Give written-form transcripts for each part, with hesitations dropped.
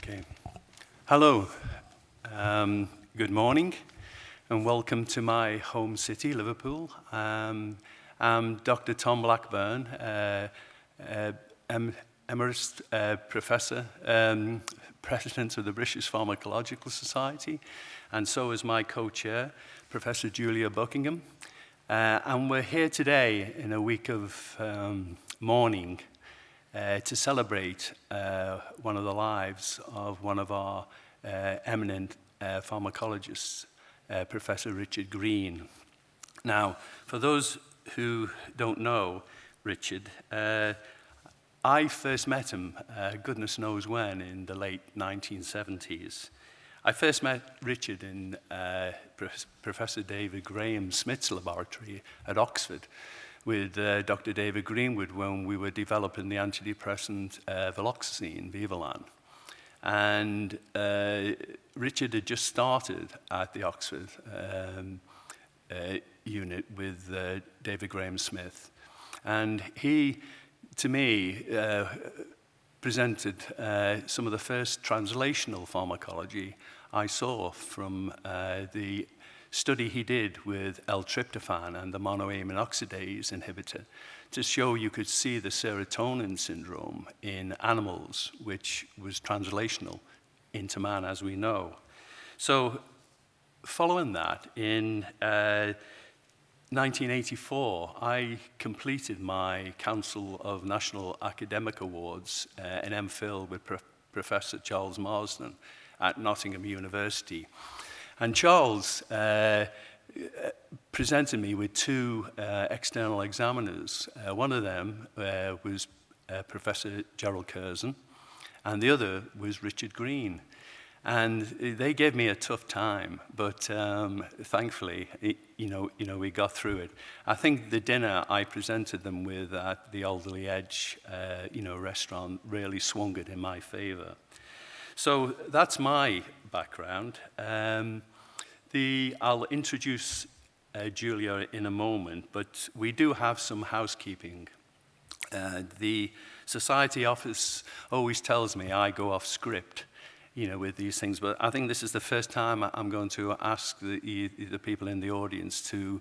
Okay. Hello. Good morning, and welcome to my home city, Liverpool. I'm Dr. Tom Blackburn, Emeritus Professor, President of the British Pharmacological Society, and so is my co-chair, Professor Julia Buckingham. And we're here today in a week of mourning to celebrate one of the lives of one of our eminent pharmacologists, Professor Richard Green. Now, for those who don't know Richard, I first met him, goodness knows when, in the late 1970s. I first met Richard in Professor David Graham Smith's laboratory at Oxford with Dr. David Greenwood when we were developing the antidepressant viloxazine, Vivalan. And Richard had just started at the Oxford unit with David Graham Smith. And he, to me, presented some of the first translational pharmacology I saw from the study he did with L-tryptophan and the monoamine oxidase inhibitor to show you could see the serotonin syndrome in animals, which was translational into man, as we know. So following that, in 1984, I completed my Council of National Academic Awards in MPhil with Professor Charles Marsden at Nottingham University. And Charles presented me with two external examiners. One of them was Professor Gerald Curzon, and the other was Richard Green. And they gave me a tough time, but thankfully, we got through it. I think the dinner I presented them with at the Alderley Edge, restaurant really swung it in my favor. So that's my background. I'll introduce Julia in a moment, but we do have some housekeeping. The Society office always tells me I go off script, with these things, but I think this is the first time I'm going to ask the people in the audience to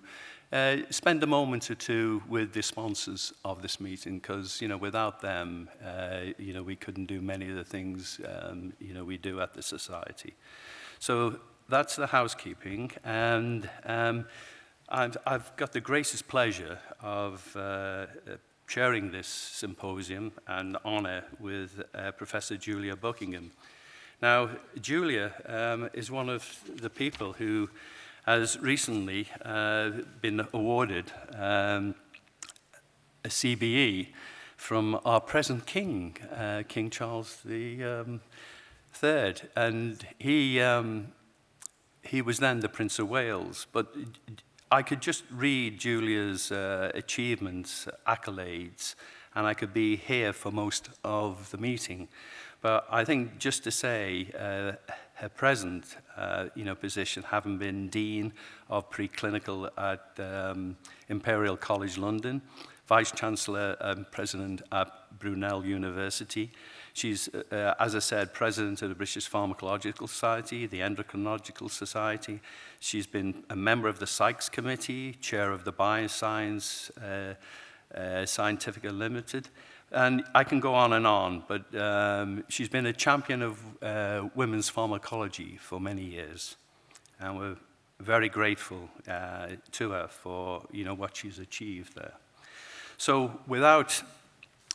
spend a moment or two with the sponsors of this meeting, because, without them, we couldn't do many of the things, we do at the Society. So that's the housekeeping, and I've got the greatest pleasure of chairing this symposium and honor with Professor Julia Buckingham. Now, Julia is one of the people who has recently been awarded a CBE from our present king, King Charles III, and he was then the Prince of Wales. But I could just read Julia's achievements, accolades, and I could be here for most of the meeting. But I think just to say her present position, having been Dean of Preclinical at Imperial College London, Vice Chancellor and President at Brunel University. She's, as I said, President of the British Pharmacological Society, the Endocrinological Society. She's been a member of the Sykes Committee, Chair of the Bioscience Scientific Limited. And I can go on, but she's been a champion of women's pharmacology for many years. And we're very grateful to her for what she's achieved there. So without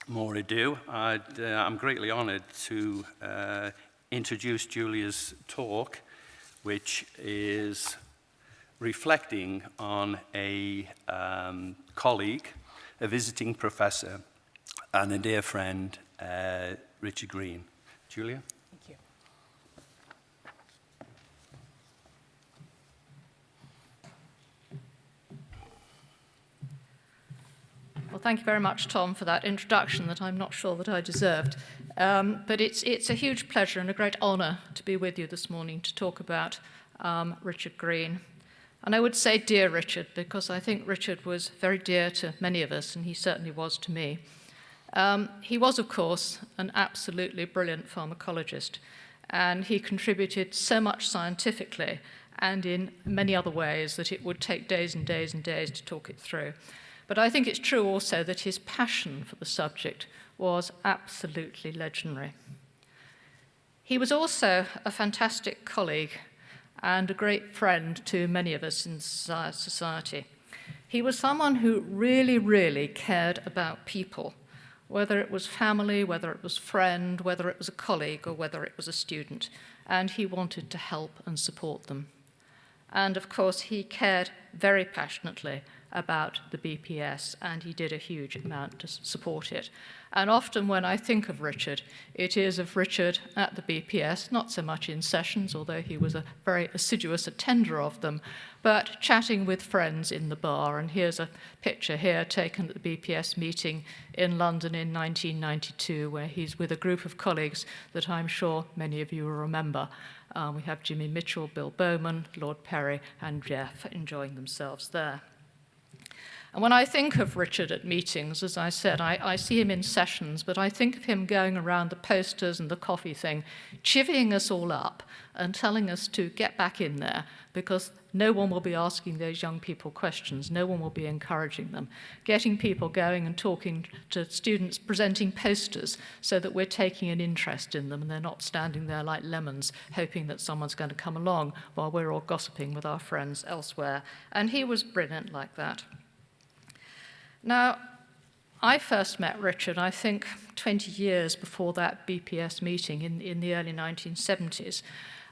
more ado, I'm greatly honored to introduce Julia's talk, which is reflecting on a colleague, a visiting professor, and a dear friend, Richard Green. Julia? Thank you. Well, thank you very much, Tom, for that introduction that I'm not sure that I deserved. But it's a huge pleasure and a great honor to be with you this morning to talk about Richard Green. And I would say dear Richard, because I think Richard was very dear to many of us, and he certainly was to me. He was, of course, an absolutely brilliant pharmacologist, and he contributed so much scientifically and in many other ways that it would take days and days and days to talk it through. But I think it's true also that his passion for the subject was absolutely legendary. He was also a fantastic colleague and a great friend to many of us in society. He was someone who really, really cared about people, whether it was family, whether it was friend, whether it was a colleague, or whether it was a student, and he wanted to help and support them. And of course, he cared very passionately about the BPS, and he did a huge amount to support it. And often when I think of Richard, it is of Richard at the BPS, not so much in sessions, although he was a very assiduous attender of them, but chatting with friends in the bar. And here's a picture here taken at the BPS meeting in London in 1992, where he's with a group of colleagues that I'm sure many of you will remember. We have Jimmy Mitchell, Bill Bowman, Lord Perry, and Jeff enjoying themselves there. And when I think of Richard at meetings, as I said, I see him in sessions, but I think of him going around the posters and the coffee thing, chivying us all up and telling us to get back in there, because no one will be asking those young people questions, no one will be encouraging them, getting people going and talking to students, presenting posters so that we're taking an interest in them and they're not standing there like lemons hoping that someone's going to come along while we're all gossiping with our friends elsewhere. And he was brilliant like that. Now, I first met Richard, I think, 20 years before that BPS meeting in the early 1970s.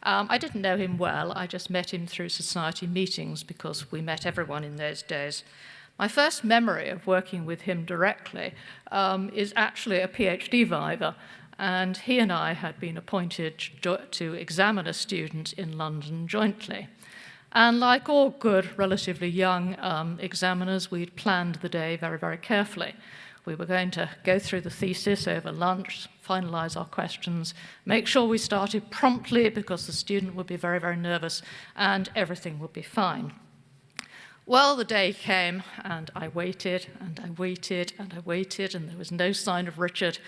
I didn't know him well, I just met him through society meetings because we met everyone in those days. My first memory of working with him directly is actually a PhD viva, and he and I had been appointed to examine a student in London jointly. And like all good, relatively young examiners, we'd planned the day very, very carefully. We were going to go through the thesis over lunch, finalize our questions, make sure we started promptly because the student would be very, very nervous, and everything would be fine. Well, the day came, and I waited, and I waited, and I waited, and there was no sign of Richard.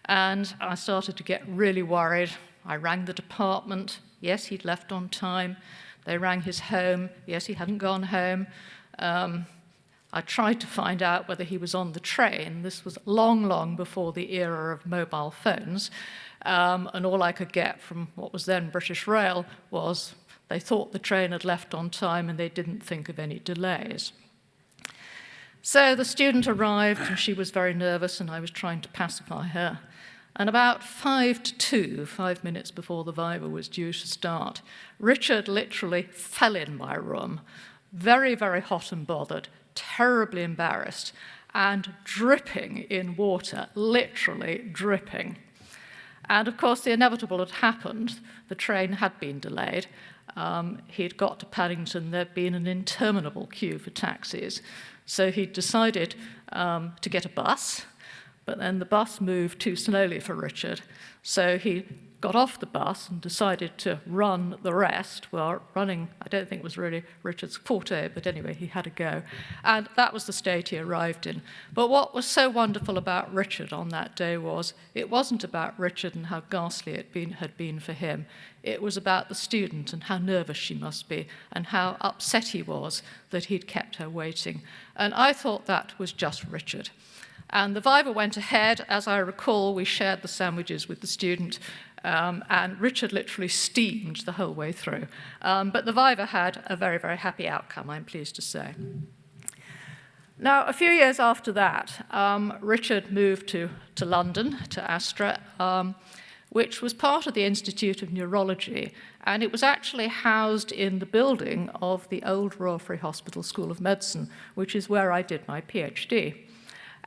And I started to get really worried. I rang the department. Yes, he'd left on time. They rang his home. Yes, he hadn't gone home. I tried to find out whether he was on the train. This was long, long before the era of mobile phones. And all I could get from what was then British Rail was they thought the train had left on time and they didn't think of any delays. So the student arrived and she was very nervous and I was trying to pacify her. And about 5 minutes before the viva was due to start, Richard literally fell in my room, very, very hot and bothered, terribly embarrassed, and dripping in water, literally dripping. And of course, the inevitable had happened. The train had been delayed. He'd got to Paddington. There'd been an interminable queue for taxis. So he'd decided to get a bus. But then the bus moved too slowly for Richard, so he got off the bus and decided to run the rest. Well, running, I don't think was really Richard's forte, but anyway, he had a go. And that was the state he arrived in. But what was so wonderful about Richard on that day was it wasn't about Richard and how ghastly it had been for him. It was about the student and how nervous she must be and how upset he was that he'd kept her waiting. And I thought that was just Richard. And the viva went ahead. As I recall, we shared the sandwiches with the student, and Richard literally steamed the whole way through. But the viva had a very, very happy outcome, I'm pleased to say. Now, a few years after that, Richard moved to London, to Astra, which was part of the Institute of Neurology, and it was actually housed in the building of the old Royal Free Hospital School of Medicine, which is where I did my PhD.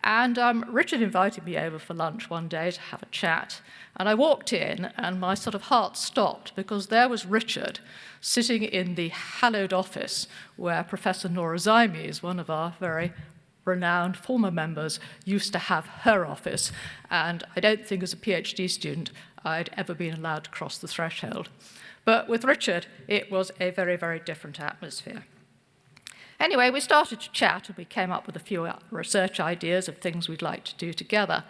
And Richard invited me over for lunch one day to have a chat. And I walked in, and my sort of heart stopped, because there was Richard sitting in the hallowed office where Professor Nora Zymes, one of our very renowned former members, used to have her office. And I don't think as a PhD student I'd ever been allowed to cross the threshold. But with Richard, it was a very, very different atmosphere. Anyway, we started to chat and we came up with a few research ideas of things we'd like to do together.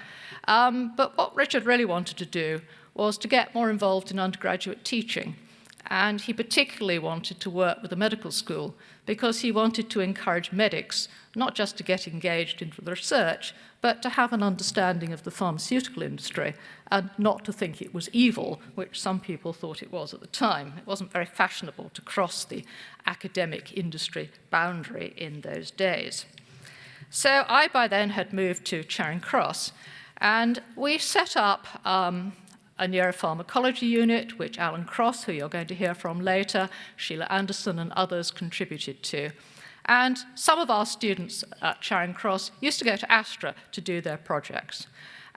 But what Richard really wanted to do was to get more involved in undergraduate teaching. And he particularly wanted to work with the medical school because he wanted to encourage medics not just to get engaged into the research, but to have an understanding of the pharmaceutical industry and not to think it was evil, which some people thought it was at the time. It wasn't very fashionable to cross the academic industry boundary in those days. So I, by then, had moved to Charing Cross, and we set up a neuropharmacology unit, which Alan Cross, who you're going to hear from later, Sheila Anderson and others contributed to. And some of our students at Charing Cross used to go to Astra to do their projects.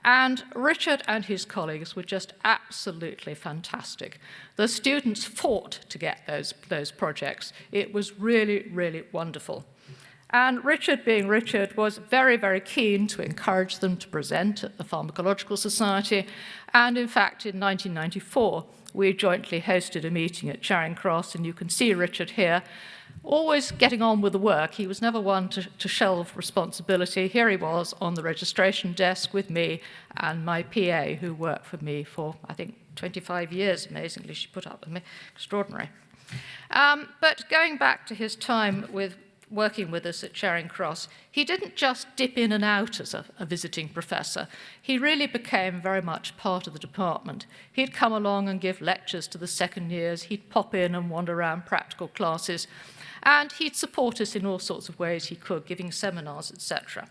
And Richard and his colleagues were just absolutely fantastic. The students fought to get those projects. It was really, really wonderful. And Richard, being Richard, was very, very keen to encourage them to present at the Pharmacological Society. And in fact, in 1994, we jointly hosted a meeting at Charing Cross, and you can see Richard here, always getting on with the work. He was never one to shelve responsibility. Here he was on the registration desk with me and my PA, who worked for me for, I think, 25 years, amazingly. She put up with me. Extraordinary. But going back to his time with working with us at Charing Cross, he didn't just dip in and out as a visiting professor. He really became very much part of the department. He'd come along and give lectures to the second years. He'd pop in and wander around practical classes. And he'd support us in all sorts of ways he could, giving seminars, etc.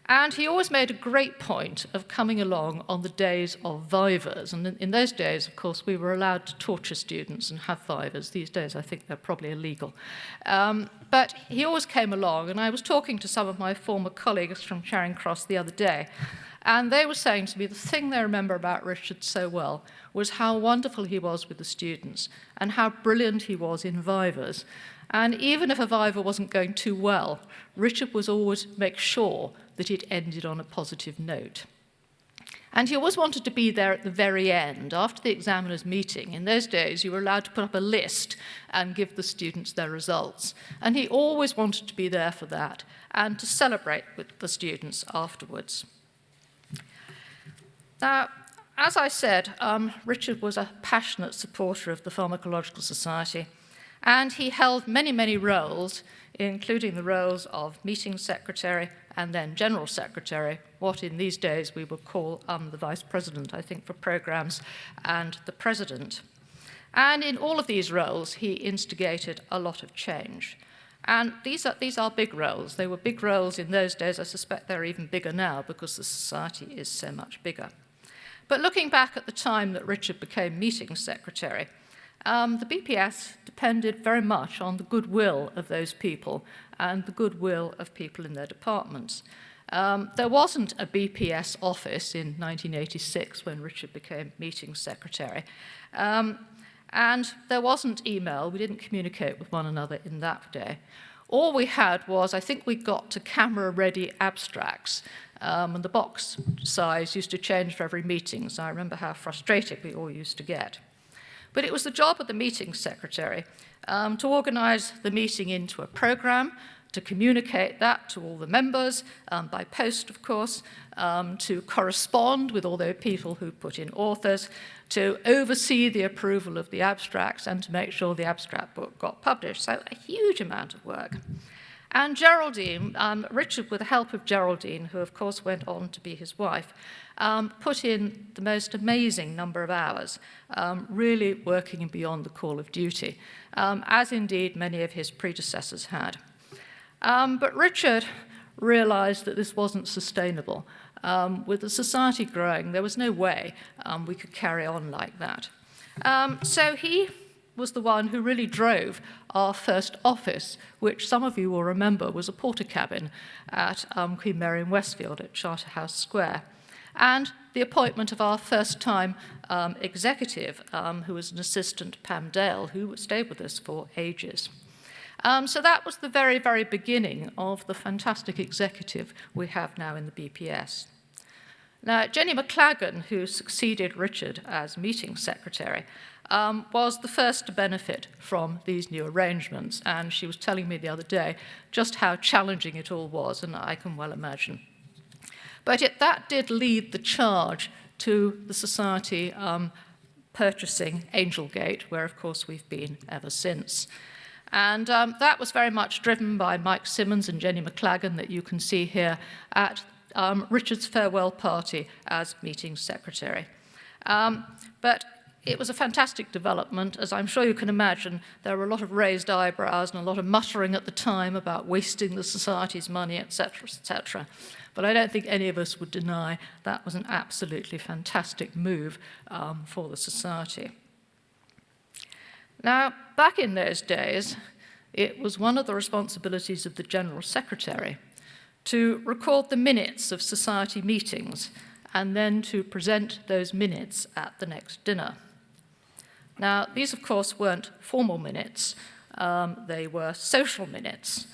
And he always made a great point of coming along on the days of vivas. And in those days, of course, we were allowed to torture students and have vivas. These days, I think they're probably illegal. But he always came along, and I was talking to some of my former colleagues from Charing Cross the other day, and they were saying to me the thing they remember about Richard so well was how wonderful he was with the students and how brilliant he was in vivas. And even if a viva wasn't going too well, Richard was always make sure that it ended on a positive note. And he always wanted to be there at the very end, after the examiner's meeting. In those days, you were allowed to put up a list and give the students their results. And he always wanted to be there for that and to celebrate with the students afterwards. Now, as I said, Richard was a passionate supporter of the Pharmacological Society. And he held many, many roles, including the roles of meeting secretary and then general secretary, what in these days we would call the vice president, I think, for programs, and the president. And in all of these roles, he instigated a lot of change. And these are big roles. They were big roles in those days. I suspect they're even bigger now because the society is so much bigger. But looking back at the time that Richard became meeting secretary, the BPS depended very much on the goodwill of those people and the goodwill of people in their departments. There wasn't a BPS office in 1986 when Richard became meeting secretary. And there wasn't email. We didn't communicate with one another in that day. All we had was, I think we got to camera-ready abstracts, and the box size used to change for every meeting, so I remember how frustrated we all used to get. But it was the job of the meeting secretary to organise the meeting into a programme, to communicate that to all the members, by post, of course, to correspond with all those people who put in authors, to oversee the approval of the abstracts, and to make sure the abstract book got published. So a huge amount of work. And Geraldine, Richard, with the help of Geraldine, who of course went on to be his wife, put in the most amazing number of hours, really working beyond the call of duty, as indeed many of his predecessors had. But Richard realized that this wasn't sustainable. With the society growing, there was no way we could carry on like that. So he was the one who really drove our first office, which some of you will remember was a porter cabin at Queen Mary in Westfield at Charterhouse Square. And the appointment of our first-time executive, who was an assistant, Pam Dale, who stayed with us for ages. So that was the very, very beginning of the fantastic executive we have now in the BPS. Now, Jenny McLagan, who succeeded Richard as meeting secretary, was the first to benefit from these new arrangements, and she was telling me the other day just how challenging it all was, and I can well imagine. But that did lead the charge to the Society purchasing Angelgate, where, of course, we've been ever since. And that was very much driven by Mike Simmons and Jenny McLagan that you can see here at Richard's farewell party as meeting secretary. But it was a fantastic development. As I'm sure you can imagine, there were a lot of raised eyebrows and a lot of muttering at the time about wasting the Society's money, etc., etc. But I don't think any of us would deny that was an absolutely fantastic move for the Society. Now, back in those days, it was one of the responsibilities of the General Secretary to record the minutes of Society meetings and then to present those minutes at the next dinner. Now, these, of course, weren't formal minutes. They were social minutes.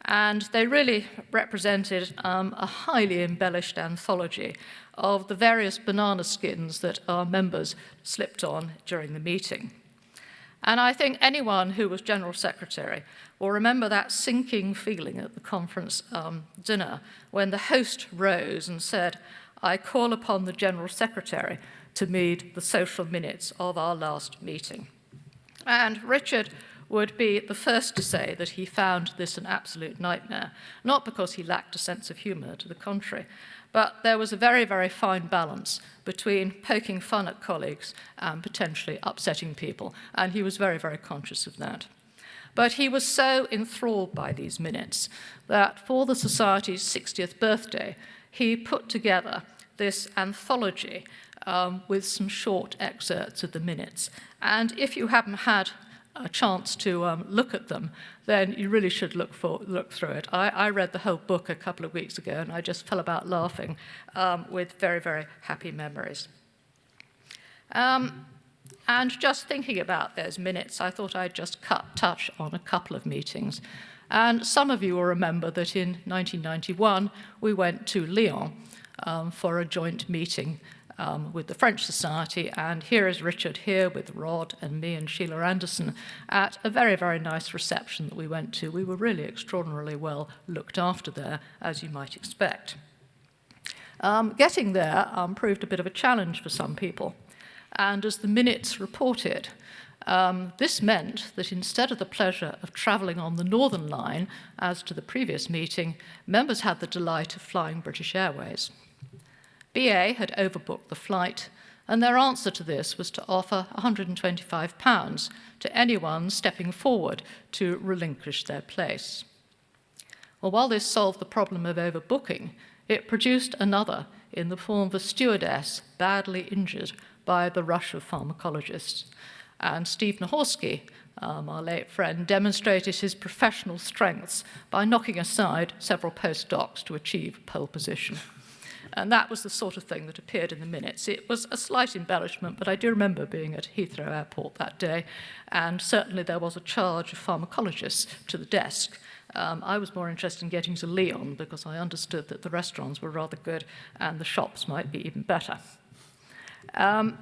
And they really represented a highly embellished anthology of the various banana skins that our members slipped on during the meeting. And I think anyone who was General Secretary will remember that sinking feeling at the conference dinner when the host rose and said, "I call upon the General Secretary to read the social minutes of our last meeting." And Richard would be the first to say that he found this an absolute nightmare, not because he lacked a sense of humour, to the contrary, but there was a very, very fine balance between poking fun at colleagues and potentially upsetting people, and he was very, very conscious of that. But he was so enthralled by these minutes that for the Society's 60th birthday, he put together this anthology with some short excerpts of the minutes. And if you haven't had a chance to look at them, then you really should look through it. I read the whole book a couple of weeks ago, and I just fell about laughing with very, very happy memories. And just thinking about those minutes, I thought I'd just touch on a couple of meetings. And some of you will remember that in 1991, we went to Lyon for a joint meeting with the French Society, and here is Richard here with Rod and me and Sheila Anderson at a very, very nice reception that we went to. We were really extraordinarily well looked after there, as you might expect. Getting there proved a bit of a challenge for some people, and as the minutes reported, this meant that instead of the pleasure of travelling on the Northern Line, as to the previous meeting, members had the delight of flying British Airways. BA had overbooked the flight, and their answer to this was to offer £125 to anyone stepping forward to relinquish their place. Well, while this solved the problem of overbooking, it produced another in the form of a stewardess badly injured by the rush of pharmacologists. And Steve Nahorsky, our late friend, demonstrated his professional strengths by knocking aside several postdocs to achieve pole position. And that was the sort of thing that appeared in the minutes. It was a slight embellishment, but I do remember being at Heathrow Airport that day, and certainly there was a charge of pharmacologists to the desk. I was more interested in getting to Lyon because I understood that the restaurants were rather good and the shops might be even better. And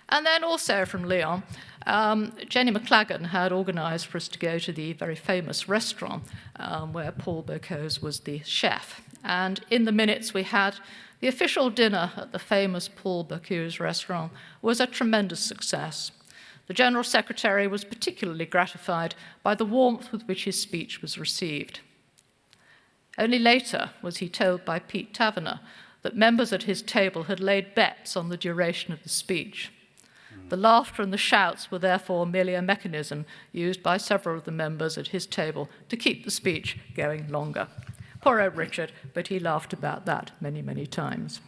then also from Lyon, Jenny McLagan had organised for us to go to the very famous restaurant where Paul Bocuse was the chef. And in the minutes we had, the official dinner at the famous Paul Bocuse restaurant was a tremendous success. The General Secretary was particularly gratified by the warmth with which his speech was received. Only later was he told by Pete Taverner that members at his table had laid bets on the duration of the speech. The laughter and the shouts were therefore merely a mechanism used by several of the members at his table to keep the speech going longer. Poor old Richard, but he laughed about that many, many times.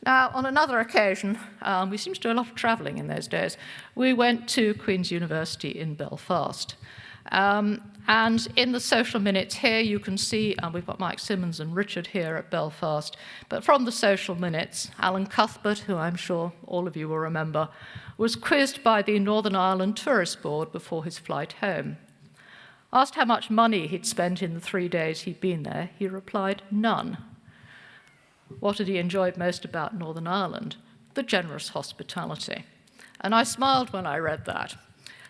Now, on another occasion, we seemed to do a lot of travelling in those days. We went to Queen's University in Belfast. And in the social minutes here, you can see, we've got Mike Simmons and Richard here at Belfast, but from the social minutes, Alan Cuthbert, who I'm sure all of you will remember, was quizzed by the Northern Ireland Tourist Board before his flight home. Asked how much money he'd spent in the 3 days he'd been there, he replied, none. What had he enjoyed most about Northern Ireland? The generous hospitality. And I smiled when I read that,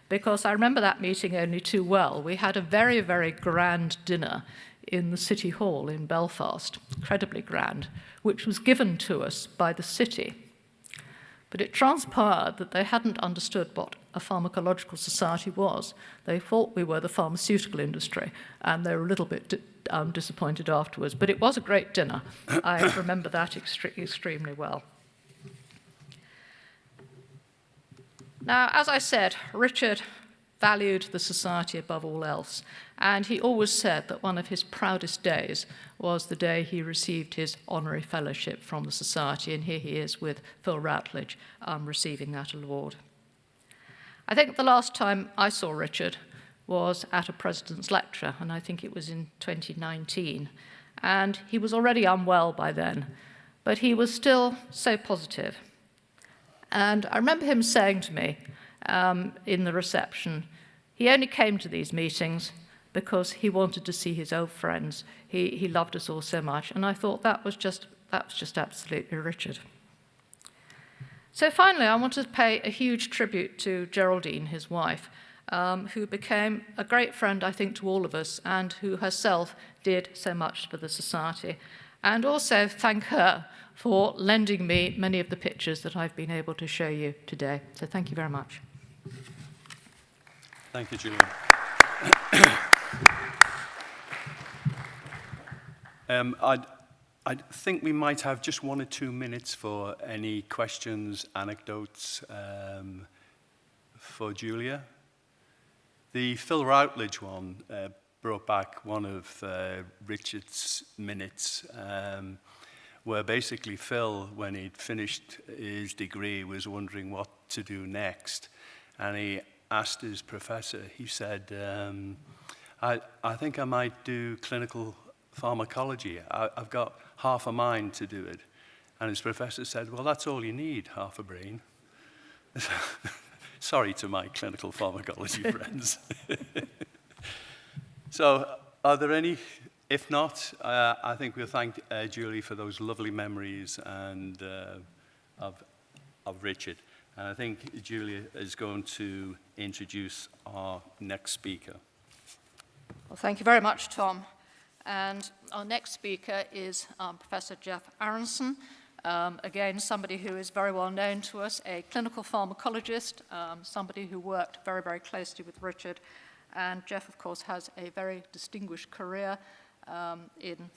because I remember that meeting only too well. We had a very, very grand dinner in the City Hall in Belfast, incredibly grand, which was given to us by the city. But it transpired that they hadn't understood what a pharmacological society was. They thought we were the pharmaceutical industry, and they were a little bit disappointed afterwards. But it was a great dinner. I remember that extremely well. Now, as I said, Richard valued the society above all else, and he always said that one of his proudest days was the day he received his honorary fellowship from the society, and here he is with Phil Routledge receiving that award. I think the last time I saw Richard was at a president's lecture, and I think it was in 2019, and he was already unwell by then, but he was still so positive. And I remember him saying to me in the reception, he only came to these meetings because he wanted to see his old friends. He loved us all so much, and I thought that was just absolutely Richard. So finally, I want to pay a huge tribute to Geraldine, his wife, who became a great friend, I think, to all of us, and who herself did so much for the society. And also thank her for lending me many of the pictures that I've been able to show you today. So thank you very much. Thank you, Julia. I think we might have just 1 or 2 minutes for any questions, anecdotes for Julia. The Phil Routledge one brought back one of Richard's minutes, where basically Phil, when he'd finished his degree, was wondering what to do next. And he asked his professor, he said, I think I might do clinical pharmacology. I've got half a mind to do it. And his professor said, well, that's all you need, half a brain. Sorry to my clinical pharmacology friends. So are there any? If not, I think we'll thank Julie for those lovely memories and of Richard. And I think Julia is going to introduce our next speaker. Well, thank you very much, Tom. And our next speaker is Professor Jeff Aronson. Again, somebody who is very well known to us, a clinical pharmacologist, somebody who worked very, very closely with Richard. And Jeff, of course, has a very distinguished career in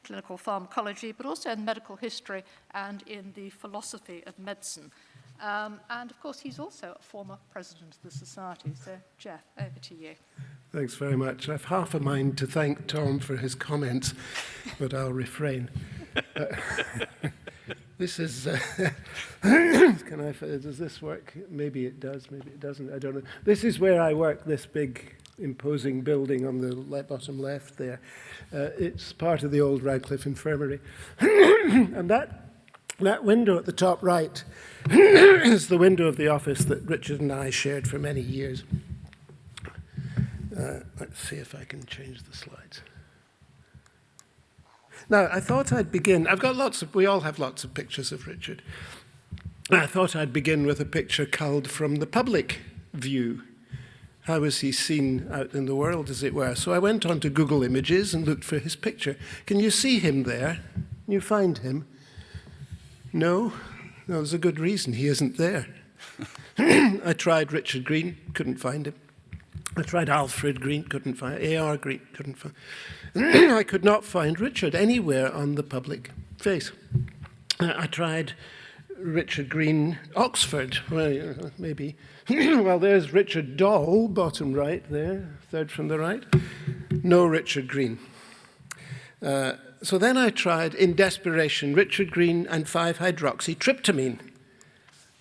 clinical pharmacology, but also in medical history and in the philosophy of medicine. And of course, he's also a former president of the society. So, Jeff, over to you. Thanks very much. I've half a mind to thank Tom for his comments, but I'll refrain. This is, does this work? Maybe it does, maybe it doesn't, I don't know. This is where I work, this big imposing building on the bottom left there. It's part of the old Radcliffe Infirmary. And that window at the top right is the window of the office that Richard and I shared for many years. Let's see if I can change the slides. Now, I thought I'd begin. We all have lots of pictures of Richard. I thought I'd begin with a picture culled from the public view. How was he seen out in the world, as it were? So I went on to Google Images and looked for his picture. Can you see him there? Can you find him? No? No, there's a good reason. He isn't there. I tried Richard Green, couldn't find him. I tried Alfred Green, couldn't find A.R. Green, couldn't find. I could not find Richard anywhere on the public face. I tried Richard Green, Oxford. Well, maybe. Well, there's Richard Doll, bottom right there, third from the right. No Richard Green. So then I tried, in desperation, Richard Green and 5-hydroxytryptamine.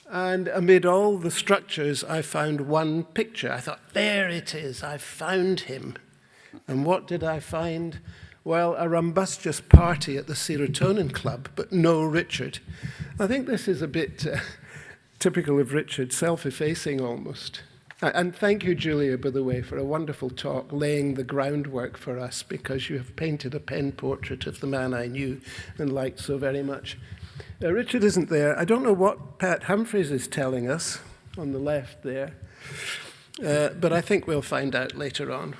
And amid all the structures, I found one picture. I thought, there it is, I found him. And what did I find? Well, a rumbustious party at the Serotonin Club, but no Richard. I think this is a bit typical of Richard, self-effacing almost. And thank you, Julia, by the way, for a wonderful talk, laying the groundwork for us, because you have painted a pen portrait of the man I knew and liked so very much. Richard isn't there. I don't know what Pat Humphreys is telling us on the left there, but I think we'll find out later on.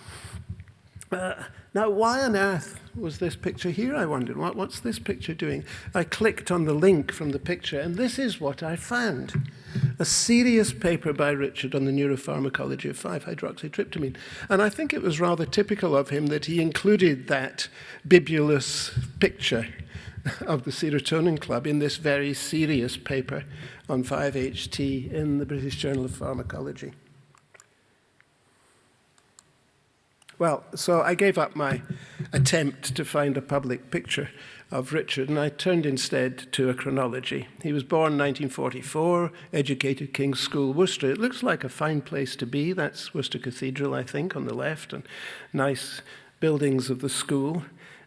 Now, why on earth was this picture here, I wondered? What's this picture doing? I clicked on the link from the picture, and this is what I found. A serious paper by Richard on the neuropharmacology of 5-hydroxytryptamine. And I think it was rather typical of him that he included that bibulous picture of the Serotonin Club in this very serious paper on 5-HT in the British Journal of Pharmacology. Well, so I gave up my attempt to find a public picture of Richard, and I turned instead to a chronology. He was born 1944, educated King's School, Worcester. It looks like a fine place to be. That's Worcester Cathedral, I think, on the left, and nice buildings of the school.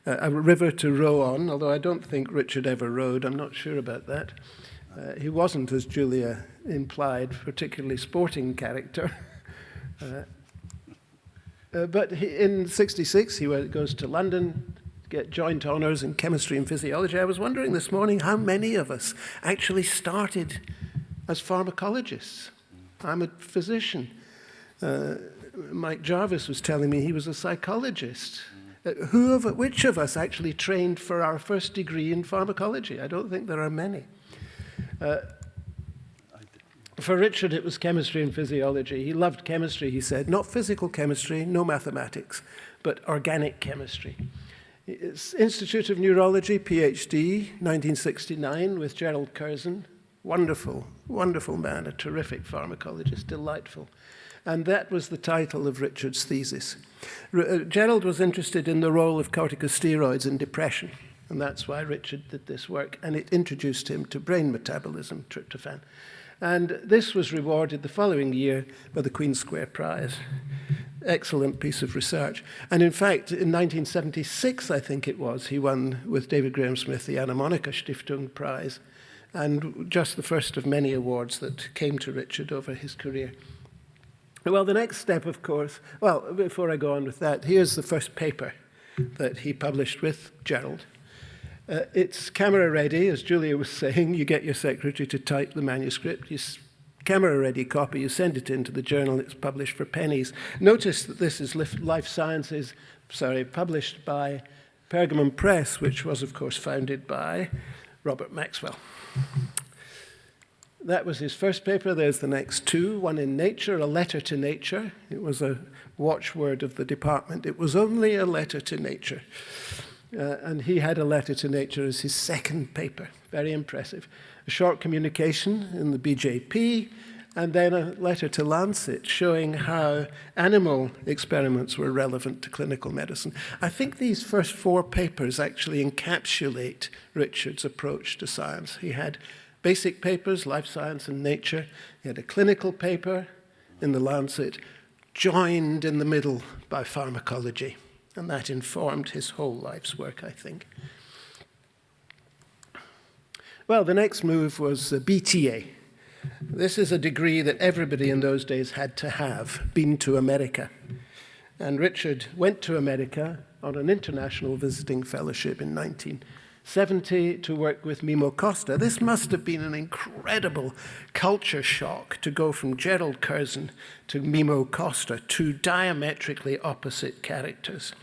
A river to row on, although I don't think Richard ever rowed. I'm not sure about that. He wasn't, as Julia implied, particularly sporting character. But in 66, he goes to London to get joint honours in chemistry and physiology. I was wondering this morning how many of us actually started as pharmacologists. I'm a physician. Mike Jarvis was telling me he was a psychologist. Which of us actually trained for our first degree in pharmacology? I don't think there are many. For Richard, it was chemistry and physiology. He loved chemistry, he said. Not physical chemistry, no mathematics, but organic chemistry. Institute of Neurology, PhD, 1969, with Gerald Curzon. Wonderful, wonderful man, a terrific pharmacologist, delightful. And that was the title of Richard's thesis. Gerald was interested in the role of corticosteroids in depression, and that's why Richard did this work, and it introduced him to brain metabolism, tryptophan. And this was rewarded the following year by the Queen's Square Prize. Excellent piece of research. And in fact, in 1976, I think it was, he won with David Graham Smith the Anna Monika Stiftung Prize, and just the first of many awards that came to Richard over his career. Well, the next step, of course, well, before I go on with that, here's the first paper that he published with Gerald. It's camera ready, as Julia was saying. You get your secretary to type the manuscript. Camera ready copy, you send it into the journal, it's published for pennies. Notice that this is Life Sciences, published by Pergamon Press, which was, of course, founded by Robert Maxwell. That was his first paper. There's the next two, one in Nature, a letter to Nature. It was a watchword of the department. It was only a letter to Nature. And he had a letter to Nature as his second paper. Very impressive. A short communication in the BJP, and then a letter to Lancet showing how animal experiments were relevant to clinical medicine. I think these first four papers actually encapsulate Richard's approach to science. He had basic papers, Life Science and Nature. He had a clinical paper in the Lancet, joined in the middle by Pharmacology. And that informed his whole life's work, I think. Well, the next move was BTA. This is a degree that everybody in those days had to have, been to America. And Richard went to America on an international visiting fellowship in 1970 to work with Mimo Costa. This must have been an incredible culture shock to go from Gerald Curzon to Mimo Costa, two diametrically opposite characters.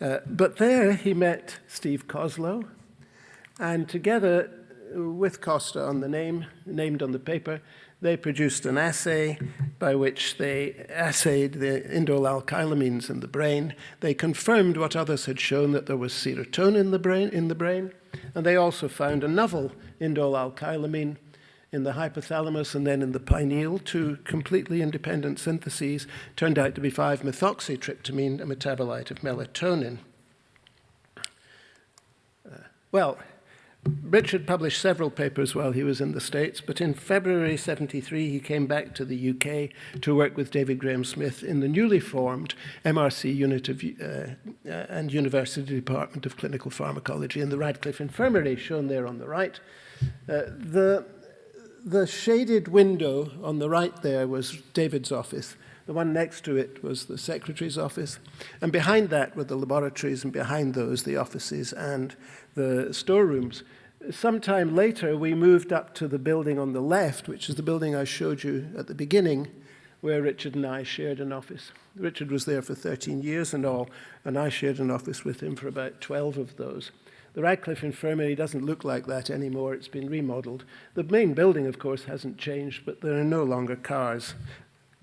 But there he met Steve Koslow, and together with Costa on the named on the paper, they produced an assay by which they assayed the indole alkylamines in the brain. They confirmed what others had shown, that there was serotonin in the brain, and they also found a novel indole alkylamine in the hypothalamus and then in the pineal, two completely independent syntheses, turned out to be 5-methoxytryptamine, a metabolite of melatonin. Well, Richard published several papers while he was in the States, but in February 73 he came back to the UK to work with David Graham Smith in the newly formed MRC unit of, and University Department of Clinical Pharmacology in the Radcliffe Infirmary, shown there on the right. The shaded window on the right there was David's office. The one next to it was the secretary's office. And behind that were the laboratories, and behind those the offices and the storerooms. Sometime later, we moved up to the building on the left, which is the building I showed you at the beginning, where Richard and I shared an office. Richard was there for 13 years and all, and I shared an office with him for about 12 of those. The Radcliffe Infirmary doesn't look like that anymore. It's been remodeled. The main building, of course, hasn't changed, but there are no longer cars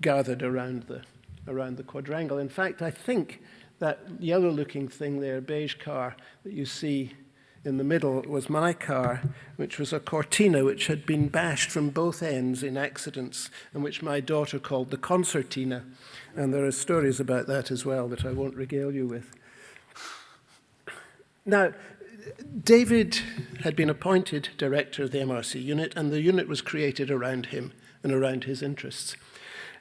gathered around the quadrangle. In fact, I think that yellow-looking thing there, beige car that you see in the middle, was my car, which was a Cortina which had been bashed from both ends in accidents, and which my daughter called the Concertina. And there are stories about that as well that I won't regale you with. Now, David had been appointed director of the MRC unit, and the unit was created around him and around his interests.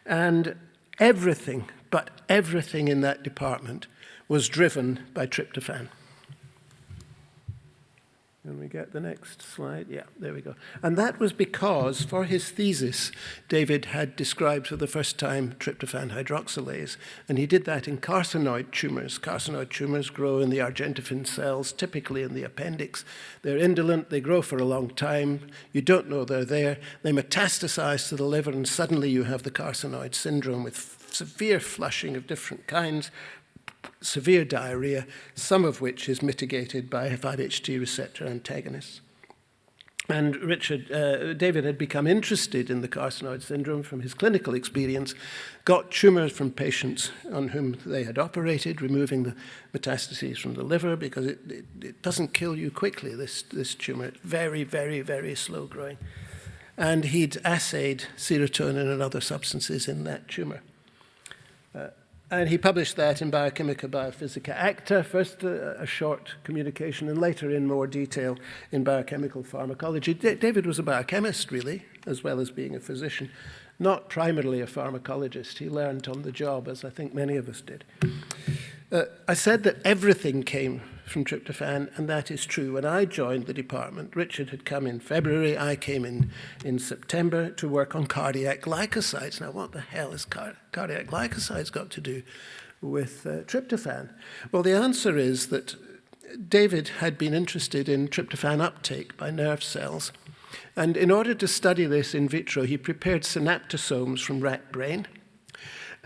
And everything, but everything in that department was driven by tryptophan. Can we get the next slide? Yeah, there we go. And that was because, for his thesis, David had described for the first time tryptophan hydroxylase, and he did that in carcinoid tumors. Carcinoid tumors grow in the argentifin cells, typically in the appendix. They're indolent, they grow for a long time, you don't know they're there, they metastasize to the liver, and suddenly you have the carcinoid syndrome with severe flushing of different kinds, severe diarrhea, some of which is mitigated by 5-HT receptor antagonists. And David had become interested in the carcinoid syndrome from his clinical experience, got tumors from patients on whom they had operated, removing the metastases from the liver, because it doesn't kill you quickly, this tumor. It's very, very, very slow growing. And he'd assayed serotonin and other substances in that tumor. And he published that in Biochimica Biophysica Acta, first a short communication, and later in more detail in Biochemical Pharmacology. David was a biochemist, really, as well as being a physician, not primarily a pharmacologist. He learned on the job, as I think many of us did. I said that everything came from tryptophan, and that is true. When I joined the department, Richard had come in February, I came in September to work on cardiac glycosides. Now, what the hell has cardiac glycosides got to do with tryptophan? Well, the answer is that David had been interested in tryptophan uptake by nerve cells. And in order to study this in vitro, he prepared synaptosomes from rat brain.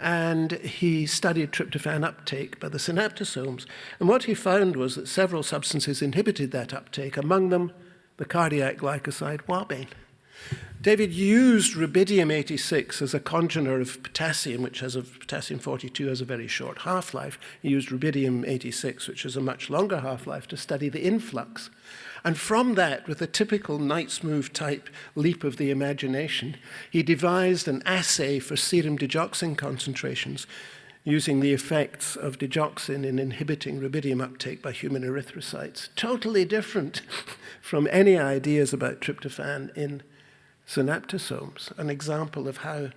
And he studied tryptophan uptake by the synaptosomes. And what he found was that several substances inhibited that uptake, among them the cardiac glycoside wabane. David used rubidium-86 as a congener of potassium, which has potassium-42 has a very short half-life. He used rubidium-86, which has a much longer half-life, to study the influx. And from that, with a typical Knight's move type leap of the imagination, he devised an assay for serum digoxin concentrations using the effects of digoxin in inhibiting rubidium uptake by human erythrocytes. Totally different from any ideas about tryptophan in synaptosomes, an example of how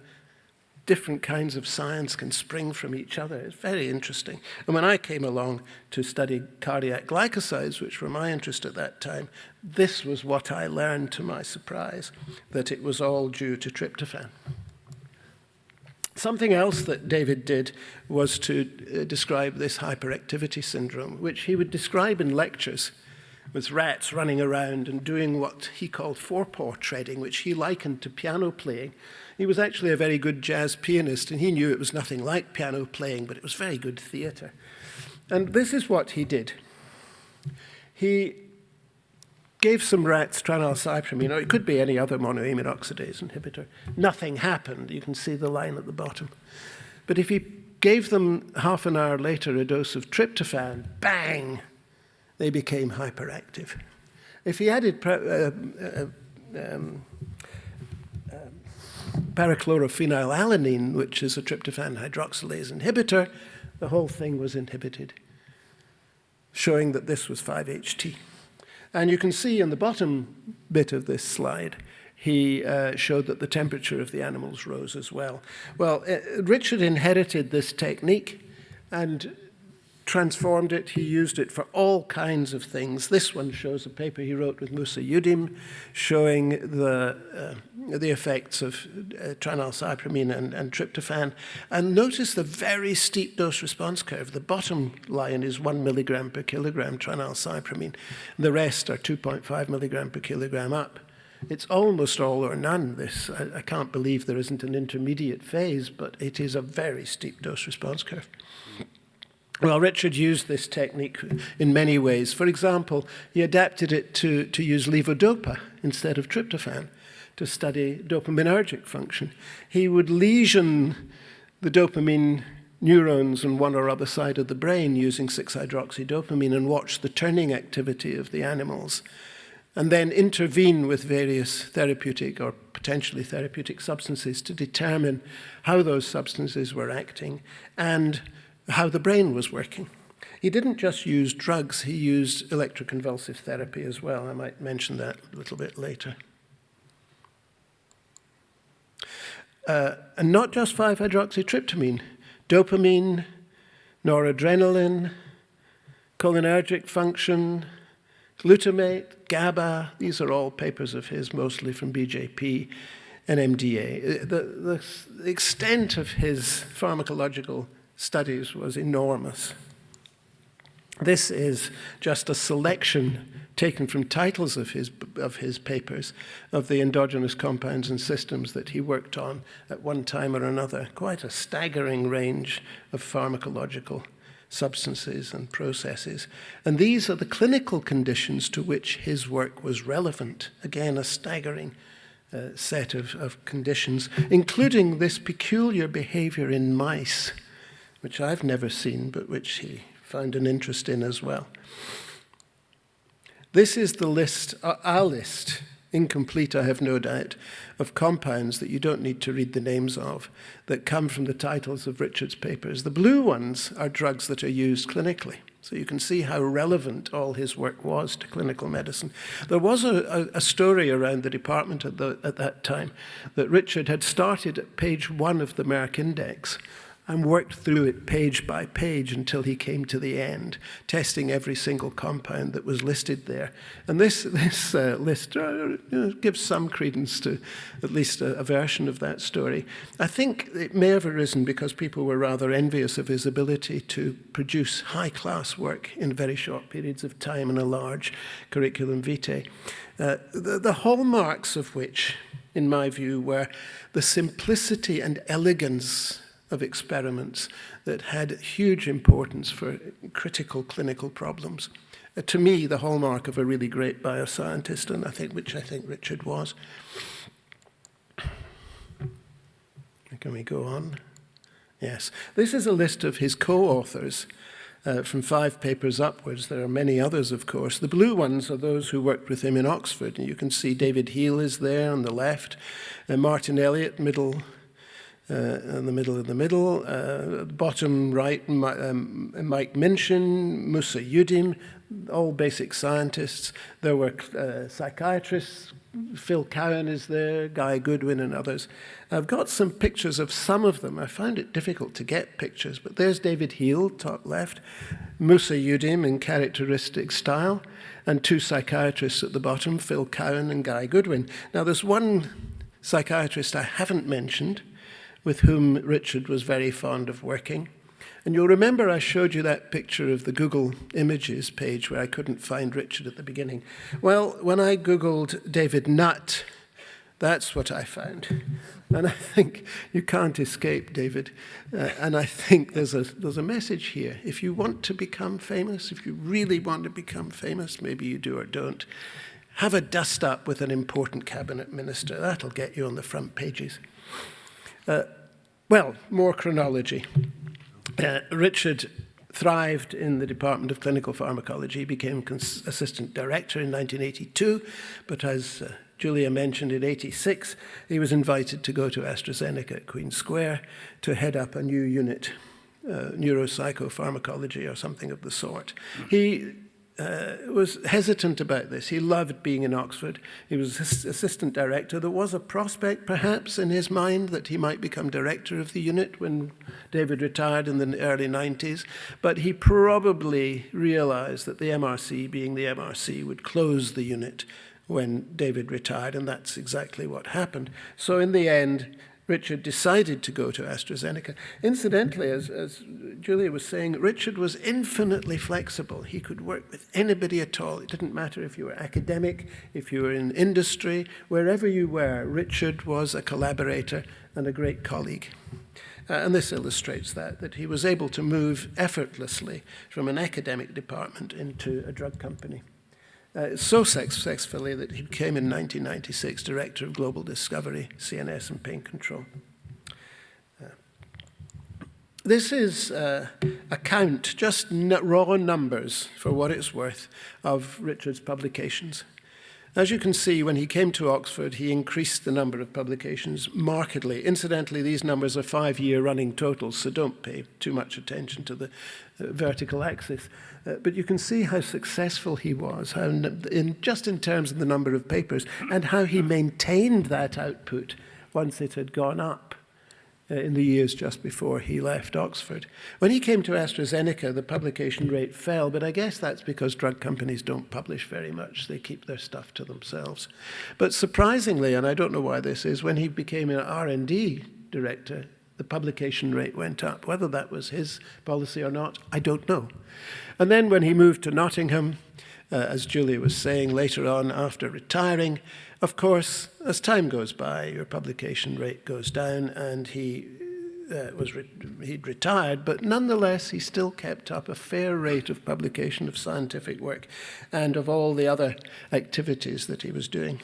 different kinds of science can spring from each other. It's very interesting. And when I came along to study cardiac glycosides, which were my interest at that time, this was what I learned, to my surprise, that it was all due to tryptophan. Something else that David did was to describe this hyperactivity syndrome, which he would describe in lectures with rats running around and doing what he called forepaw treading, which he likened to piano playing. He was actually a very good jazz pianist, and he knew it was nothing like piano playing, but it was very good theatre. And this is what he did. He gave some rats tranalcypramine, or it could be any other monoamine oxidase inhibitor. Nothing happened. You can see the line at the bottom. But if he gave them half an hour later a dose of tryptophan, bang, they became hyperactive. If he added parachlorophenylalanine, which is a tryptophan hydroxylase inhibitor, the whole thing was inhibited, showing that this was 5-HT. And you can see in the bottom bit of this slide, he showed that the temperature of the animals rose as well. Well, Richard inherited this technique and transformed it. He used it for all kinds of things. This one shows a paper he wrote with Musa Yudim showing the effects of tranalcypramine and tryptophan. And notice the very steep dose response curve. The bottom line is 1 milligram per kilogram tranalcypramine. The rest are 2.5 milligram per kilogram up. It's almost all or none, this. I can't believe there isn't an intermediate phase, but it is a very steep dose-response curve. Well, Richard used this technique in many ways. For example, he adapted it to use levodopa instead of tryptophan to study dopaminergic function. He would lesion the dopamine neurons on one or other side of the brain using 6-hydroxydopamine and watch the turning activity of the animals, and then intervene with various therapeutic or potentially therapeutic substances to determine how those substances were acting and how the brain was working. He didn't just use drugs, he used electroconvulsive therapy as well. I might mention that a little bit later. And not just 5-hydroxytryptamine, dopamine, noradrenaline, cholinergic function, glutamate, GABA, these are all papers of his, mostly from BJP and MDA. The extent of his pharmacological studies was enormous. This is just a selection taken from titles of his papers of the endogenous compounds and systems that he worked on at one time or another. Quite a staggering range of pharmacological substances and processes. And these are the clinical conditions to which his work was relevant. Again, a staggering set of conditions, including this peculiar behavior in mice, which I've never seen, but which he found an interest in as well. This is the list, our list, incomplete, I have no doubt, of compounds that you don't need to read the names of, that come from the titles of Richard's papers. The blue ones are drugs that are used clinically. So you can see how relevant all his work was to clinical medicine. There was a story around the department at that time that Richard had started at page 1 of the Merck Index and worked through it page by page until he came to the end, testing every single compound that was listed there. And this list gives some credence to at least a version of that story. I think it may have arisen because people were rather envious of his ability to produce high-class work in very short periods of time and a large curriculum vitae. The hallmarks of which, in my view, were the simplicity and elegance of experiments that had huge importance for critical clinical problems. To me, the hallmark of a really great bioscientist, and which I think Richard was. Can we go on? Yes. This is a list of his co-authors from 5 papers upwards. There are many others, of course. The blue ones are those who worked with him in Oxford. And you can see David Heal is there on the left, Martin Elliott, in the middle, bottom right, Mike Minchin, Musa Yudim, all basic scientists. There were psychiatrists, Phil Cowan is there, Guy Goodwin and others. I've got some pictures of some of them. I found it difficult to get pictures, but there's David Heal, top left, Musa Yudim in characteristic style, and 2 psychiatrists at the bottom, Phil Cowan and Guy Goodwin. Now there's one psychiatrist I haven't mentioned, with whom Richard was very fond of working. And you'll remember I showed you that picture of the Google Images page where I couldn't find Richard at the beginning. Well, when I Googled David Nutt, that's what I found. And I think you can't escape David. And I think there's a message here. If you want to become famous, if you really want to become famous, maybe you do or don't, have a dust-up with an important cabinet minister. That'll get you on the front pages. Well, more chronology. Richard thrived in the Department of Clinical Pharmacology. He became assistant director in 1982, but as Julia mentioned, in 86, he was invited to go to AstraZeneca at Queen Square to head up a new unit, neuropsychopharmacology or something of the sort. He was hesitant about this. He loved being in Oxford. He was assistant director. There was a prospect, perhaps, in his mind that he might become director of the unit when David retired in the early 90s. But he probably realized that the MRC, being the MRC, would close the unit when David retired, and that's exactly what happened. So in the end, Richard decided to go to AstraZeneca. Incidentally, as Julia was saying, Richard was infinitely flexible. He could work with anybody at all. It didn't matter if you were academic, if you were in industry, wherever you were, Richard was a collaborator and a great colleague. And this illustrates that he was able to move effortlessly from an academic department into a drug company. So successfully that he became in 1996 Director of Global Discovery, CNS and Pain Control. This is a count, just raw numbers for what it's worth, of Richard's publications. As you can see, when he came to Oxford, he increased the number of publications markedly. Incidentally, these numbers are 5-year running totals, so don't pay too much attention to the vertical axis. But you can see how successful he was, how just in terms of the number of papers, and how he maintained that output once it had gone up in the years just before he left Oxford. When he came to AstraZeneca, the publication rate fell, but I guess that's because drug companies don't publish very much. They keep their stuff to themselves. But surprisingly, and I don't know why this is, when he became an R&D director, the publication rate went up. Whether that was his policy or not, I don't know. And then when he moved to Nottingham, as Julia was saying later on after retiring, of course, as time goes by, your publication rate goes down, and he'd retired, but nonetheless, he still kept up a fair rate of publication of scientific work and of all the other activities that he was doing.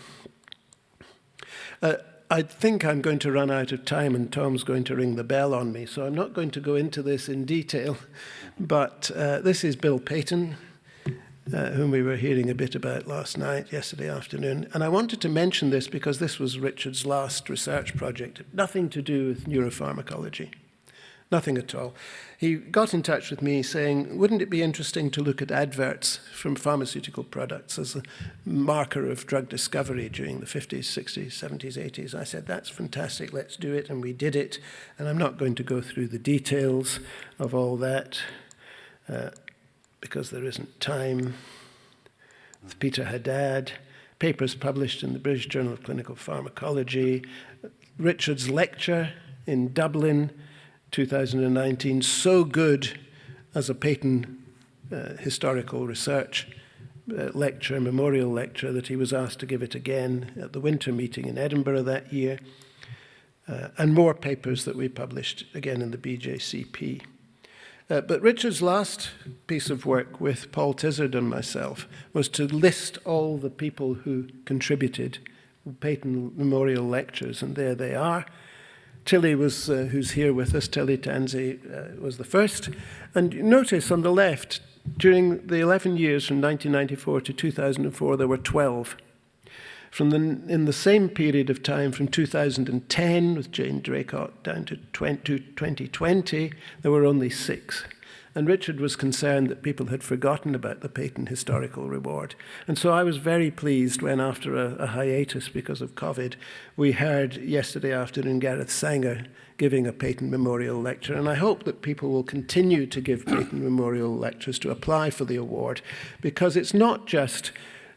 I think I'm going to run out of time, and Tom's going to ring the bell on me, so I'm not going to go into this in detail, but this is Bill Payton, whom we were hearing a bit about yesterday afternoon. And I wanted to mention this because this was Richard's last research project. Nothing to do with neuropharmacology. Nothing at all. He got in touch with me saying, wouldn't it be interesting to look at adverts from pharmaceutical products as a marker of drug discovery during the 50s, 60s, 70s, 80s? I said, that's fantastic, let's do it. And we did it. And I'm not going to go through the details of all that. Because there isn't time. With Peter Haddad, papers published in the British Journal of Clinical Pharmacology, Richard's lecture in Dublin, 2019, so good as a Payton historical research lecture, memorial lecture, that he was asked to give it again at the winter meeting in Edinburgh that year, and more papers that we published again in the BJCP. But Richard's last piece of work with Paul Tizard and myself was to list all the people who contributed Payton Memorial Lectures, and there they are. Tilly was, who's here with us, Tilly Tansey was the first. And notice on the left, during the 11 years from 1994 to 2004, there were 12. In the same period of time, from 2010 with Jane Draycott down to 2020, there were only 6. And Richard was concerned that people had forgotten about the Payton Historical Reward. And so I was very pleased when, after a hiatus because of COVID, we heard yesterday afternoon Gareth Sanger giving a Payton Memorial Lecture. And I hope that people will continue to give Payton Memorial Lectures to apply for the award, because it's not just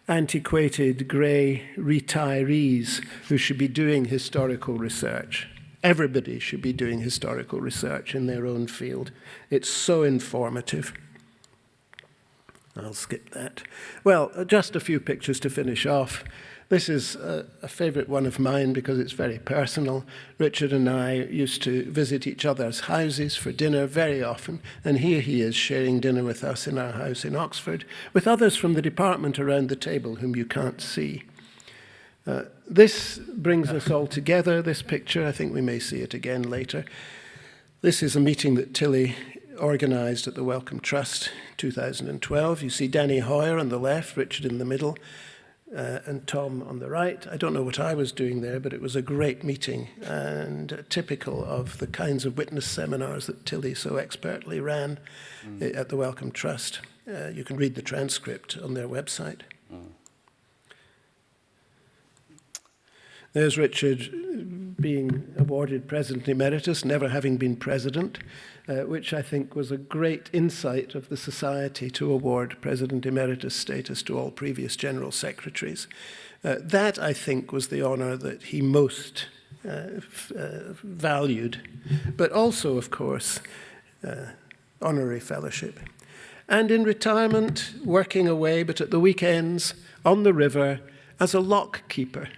antiquated, grey retirees who should be doing historical research. Everybody should be doing historical research in their own field. It's so informative. I'll skip that. Well, just a few pictures to finish off. This is a favourite one of mine because it's very personal. Richard and I used to visit each other's houses for dinner very often, and here he is sharing dinner with us in our house in Oxford, with others from the department around the table whom you can't see. This brings us all together, this picture. I think we may see it again later. This is a meeting that Tilly organised at the Wellcome Trust 2012. You see Danny Hoyer on the left, Richard in the middle, and Tom on the right. I don't know what I was doing there, but it was a great meeting and typical of the kinds of witness seminars that Tilly so expertly ran at the Wellcome Trust. You can read the transcript on their website. There's Richard being awarded President Emeritus, never having been president, which I think was a great insight of the Society to award President Emeritus status to all previous General Secretaries. That, I think, was the honour that he most valued, but also, of course, honorary fellowship. And in retirement, working away, but at the weekends, on the river, as a lock keeper.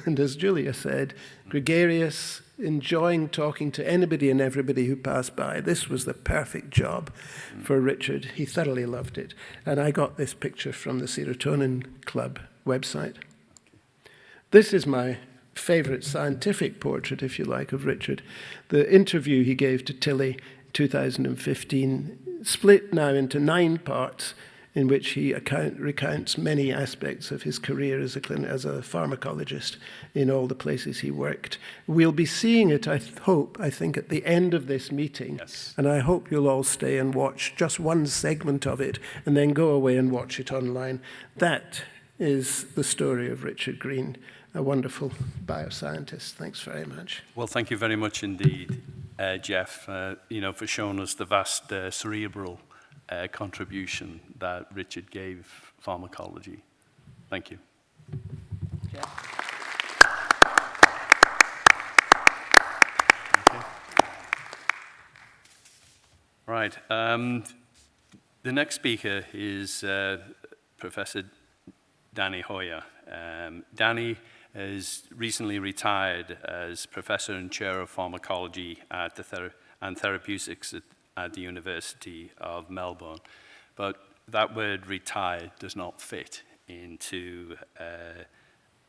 And as Julia said, gregarious, enjoying talking to anybody and everybody who passed by. This was the perfect job for Richard. He thoroughly loved it. And I got this picture from the Serotonin Club website. This is my favorite scientific portrait, if you like, of Richard. The interview he gave to Tilly 2015, split now into 9 parts, in which he recounts many aspects of his career as a pharmacologist in all the places he worked. We'll be seeing it, I think, at the end of this meeting. Yes. And I hope you'll all stay and watch just one segment of it and then go away and watch it online. That is the story of Richard Green, a wonderful bioscientist. Thanks very much. Well, thank you very much indeed, Jeff, for showing us the vast cerebral contribution that Richard gave pharmacology. Thank you. Yeah. Okay. Right. The next speaker is Professor Danny Hoyer. Danny has recently retired as Professor and Chair of Pharmacology at and Therapeutics at the University of Melbourne. But that word retired does not fit into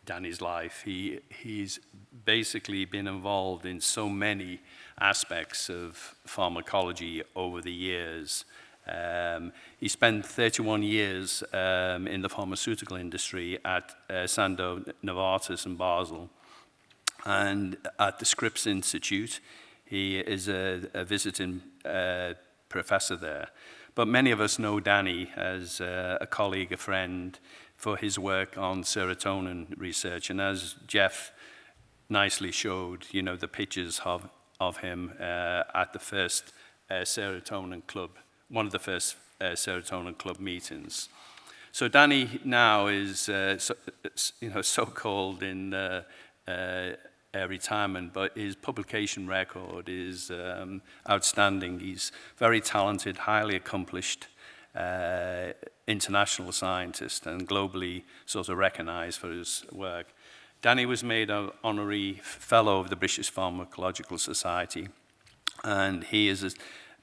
Danny's life. He's basically been involved in so many aspects of pharmacology over the years. He spent 31 years in the pharmaceutical industry at Sandoz Novartis in Basel and at the Scripps Institute. He is a visiting professor there. But many of us know Danny as a colleague, a friend, for his work on serotonin research. And as Jeff nicely showed, the pictures of him at the first Serotonin Club, one of the first Serotonin Club meetings. So Danny now is, so-called in retirement, but his publication record is outstanding. He's very talented, highly accomplished international scientist and globally sort of recognized for his work. Danny was made an honorary fellow of the British Pharmacological Society, and he has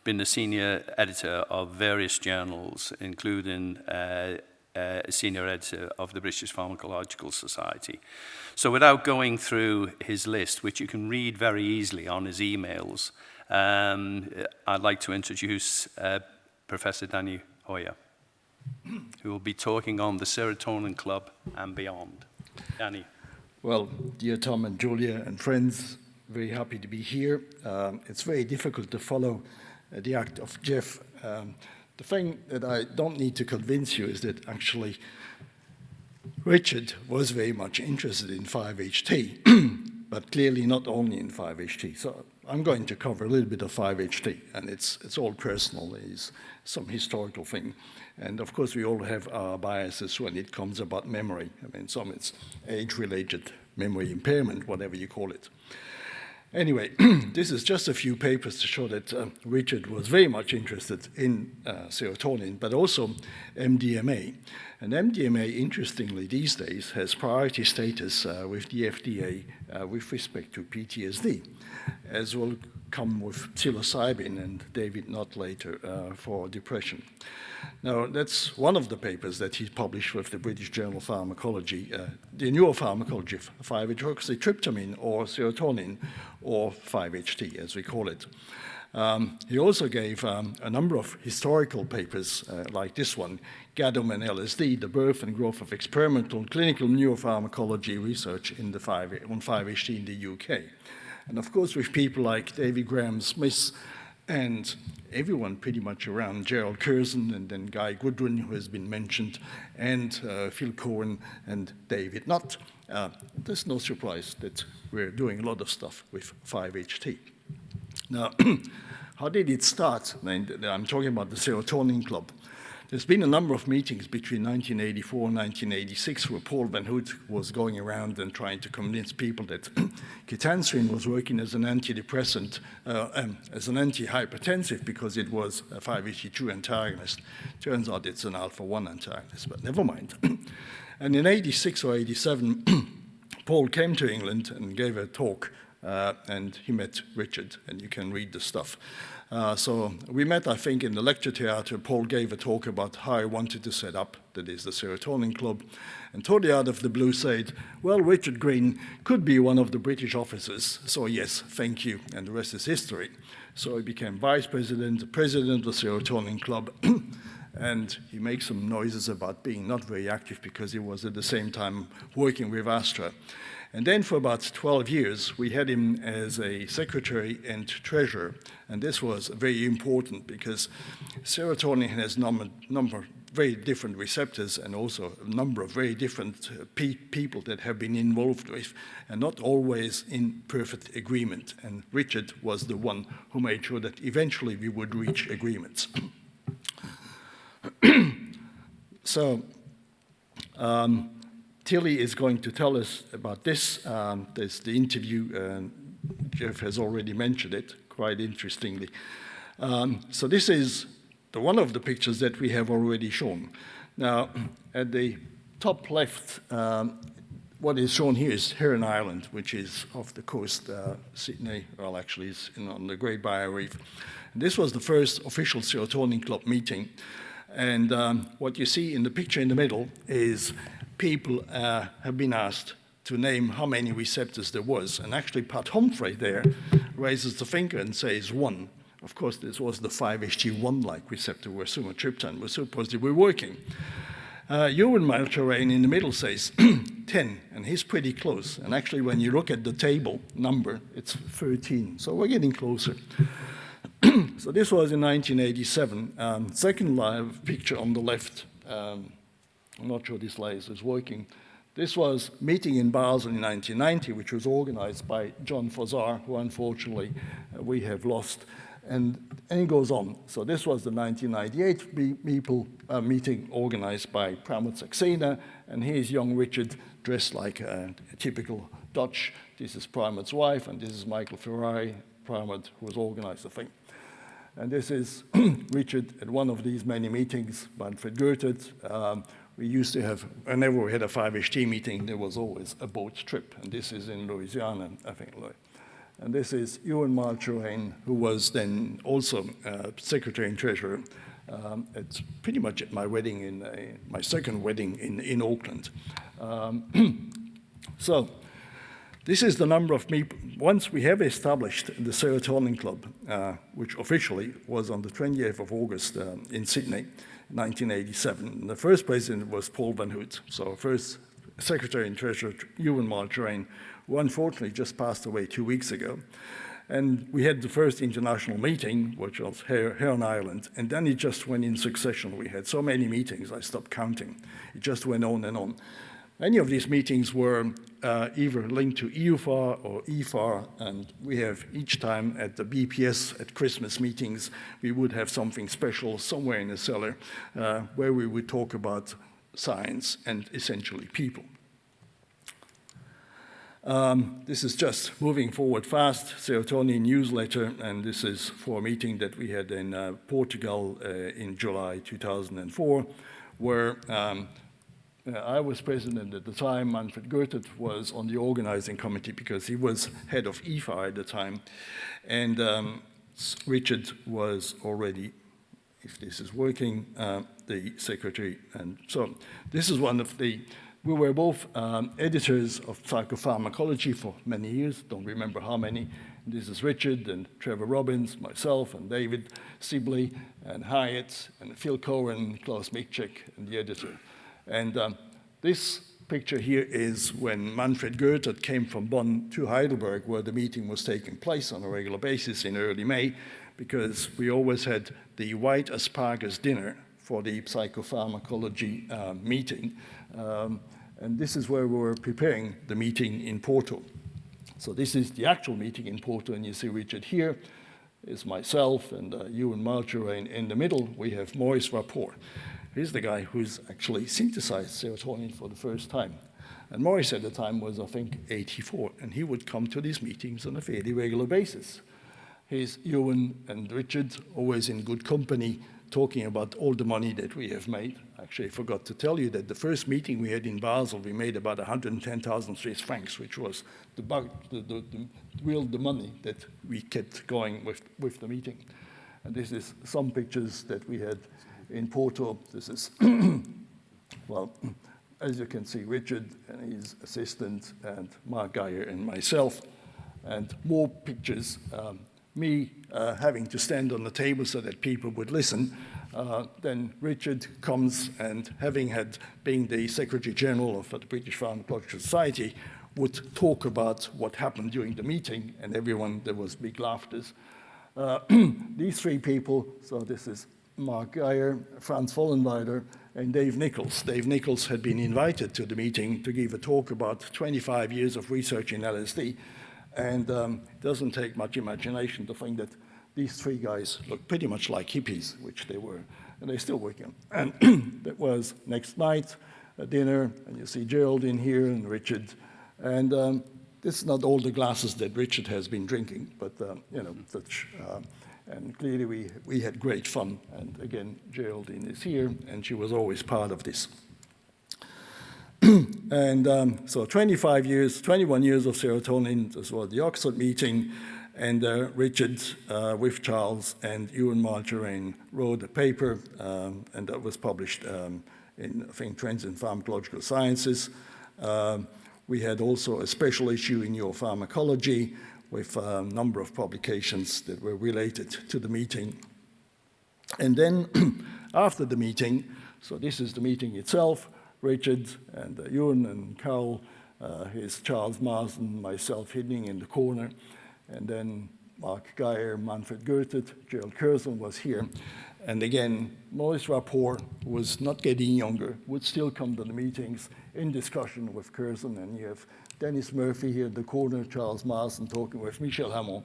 been the senior editor of various journals, including a senior editor of the British Pharmacological Society. So without going through his list, which you can read very easily on his emails, I'd like to introduce Professor Danny Hoyer, who will be talking on the Serotonin Club and beyond. Danny. Well, dear Tom and Julia and friends, very happy to be here. It's very difficult to follow the act of Jeff. The thing that I don't need to convince you is that actually Richard was very much interested in 5-HT, but clearly not only in 5-HT. So I'm going to cover a little bit of 5-HT, and it's all personal. It's some historical thing. And of course, we all have our biases when it comes about memory. I mean, some it's age-related memory impairment, whatever you call it. Anyway, this is just a few papers to show that Richard was very much interested in serotonin, but also MDMA. And MDMA, interestingly, these days has priority status with the FDA with respect to PTSD, as will come with psilocybin and David Nutt later for depression. Now, that's one of the papers that he published with the British Journal of Pharmacology, the neuropharmacology of 5-hydroxytryptamine or serotonin, or 5-HT, as we call it. He also gave a number of historical papers, like this one, Gadom and LSD, the birth and growth of experimental and clinical neuropharmacology research on 5-HT in the UK. And of course, with people like David Graham Smith and everyone pretty much around, Gerald Curzon and then Guy Goodwin, who has been mentioned, and Phil Cohen and David Nutt. There's no surprise that we're doing a lot of stuff with 5-HT. Now, how did it start? I'm talking about the Serotonin Club. there's been a number of meetings between 1984 and 1986 where Paul Van Hout was going around and trying to convince people that ketanserin was working as an antidepressant, as an antihypertensive because it was a 5-HT2 antagonist. Turns out it's an alpha-1 antagonist, but never mind. And in 86 or 87, Paul came to England and gave a talk, and he met Richard, and you can read the stuff. So we met, I think, in the lecture theatre. Paul gave a talk about how he wanted to set up, that is the Serotonin Club, and totally out of the blue said, well, Richard Green could be one of the British officers, so yes, thank you, and the rest is history. So he became vice president, president of the Serotonin Club, and he makes some noises about being not very active because he was at the same time working with Astra. And then for about 12 years, we had him as a secretary and treasurer. And this was very important because serotonin has a number of very different receptors and also a number of very different people that have been involved with, and not always in perfect agreement. And Richard was the one who made sure that eventually we would reach agreements. So, Tilly is going to tell us about this. There's the interview, Jeff has already mentioned it, quite interestingly. So this is one of the pictures that we have already shown. Now, at the top left, what is shown here is Heron Island, which is off the coast, Sydney, well, actually, it's on the Great Barrier Reef. And this was the first official Serotonin Club meeting. And what you see in the picture in the middle is people have been asked to name how many receptors there was. And actually, Pat Humphrey there raises the finger and says 1. Of course, this was the 5-HT1-like receptor where sumatriptan was supposed to be working. Ewan Malcherain in the middle says 10, and he's pretty close. And actually, when you look at the table number, it's 13. So we're getting closer. So this was in 1987. Second live picture on the left. I'm not sure this laser is working. This was a meeting in Basel in 1990, which was organized by John Fozar, who unfortunately we have lost. And it goes on. So this was the 1998 meeting organized by Pramod Saxena, and here's young Richard dressed like a typical Dutch. This is Pramod's wife, and this is Michael Ferrari, Pramod, who has organized the thing. And this is Richard at one of these many meetings, Manfred Goethe. We used to have, whenever we had a 5-HT meeting, there was always a boat trip, and this is in Louisiana, I think. And this is Ewan Malcherain, who was then also secretary and treasurer. It's pretty much at my wedding, my second wedding in Auckland. So this is the number of people. Once we have established the Serotonin Club, which officially was on the 28th of August in Sydney, 1987. The first president was Paul Van Hout, so first secretary and treasurer, Ewan Malcherain, who unfortunately just passed away 2 weeks ago. And we had the first international meeting, which was Heron Island, and then it just went in succession. We had so many meetings, I stopped counting. It just went on and on. Many of these meetings were either linked to EUFAR or EFAR, and we have each time at the BPS at Christmas meetings, we would have something special somewhere in the cellar where we would talk about science and essentially people. This is just moving forward fast, Serotonin newsletter, and this is for a meeting that we had in Portugal in July 2004, where I was president at the time. Manfred Goethe was on the organizing committee because he was head of EFA at the time. And Richard was already, if this is working, the secretary. And so this is one of the, we were both editors of Psychopharmacology for many years, don't remember how many. This is Richard and Trevor Robbins, myself and David Sibley and Hyatt and Phil Cohen, Klaus Mikczek, and the editor. And this picture here is when Manfred Goethe came from Bonn to Heidelberg, where the meeting was taking place on a regular basis in early May, because we always had the white asparagus dinner for the psychopharmacology meeting. And this is where we were preparing the meeting in Porto. So this is the actual meeting in Porto, and you see Richard here. is myself, and you and Marjorie in the middle, we have Maurice Rapport. He's the guy who's actually synthesized serotonin for the first time. And Maurice at the time was, I think, 84, and he would come to these meetings on a fairly regular basis. Here's Ewan and Richard, always in good company, talking about all the money that we have made. Actually, I forgot to tell you that the first meeting we had in Basel, we made about 110,000 Swiss francs, which was the money that we kept going with the meeting. And this is some pictures that we had in Porto. This is, well, as you can see, Richard and his assistant, and Mark Geyer and myself, and more pictures. Me having to stand on the table so that people would listen. Then Richard comes and being the Secretary General of the British Pharmacological Society, would talk about what happened during the meeting, and everyone, there was big laughters. These three people, so this is Mark Geyer, Franz Vollenweider, and Dave Nichols. Dave Nichols had been invited to the meeting to give a talk about 25 years of research in LSD. And it doesn't take much imagination to think that these three guys look pretty much like hippies, which they were, and they're still working. And that was next night, a dinner, and you see Geraldine here and Richard. And this is not all the glasses that Richard has been drinking, but you know, such. And clearly we had great fun. And again, Geraldine is here, and she was always part of this. And so 21 years of serotonin, this was the Oxford meeting, and Richard with Charles and Ewan Margarine wrote a paper, and that was published in, I think, Trends in Pharmacological Sciences. We had also a special issue in Neuropharmacology with a number of publications that were related to the meeting. And then after the meeting, so this is the meeting itself, Richard and Ewan and Carl, here's Charles Marsden, myself hidden in the corner, and then Mark Geyer, Manfred Goethe, Gerald Curzon was here. And again, Maurice Rapport was not getting younger, would still come to the meetings in discussion with Curzon, and you have Dennis Murphy here in the corner, Charles Marsden talking with Michel Hamon.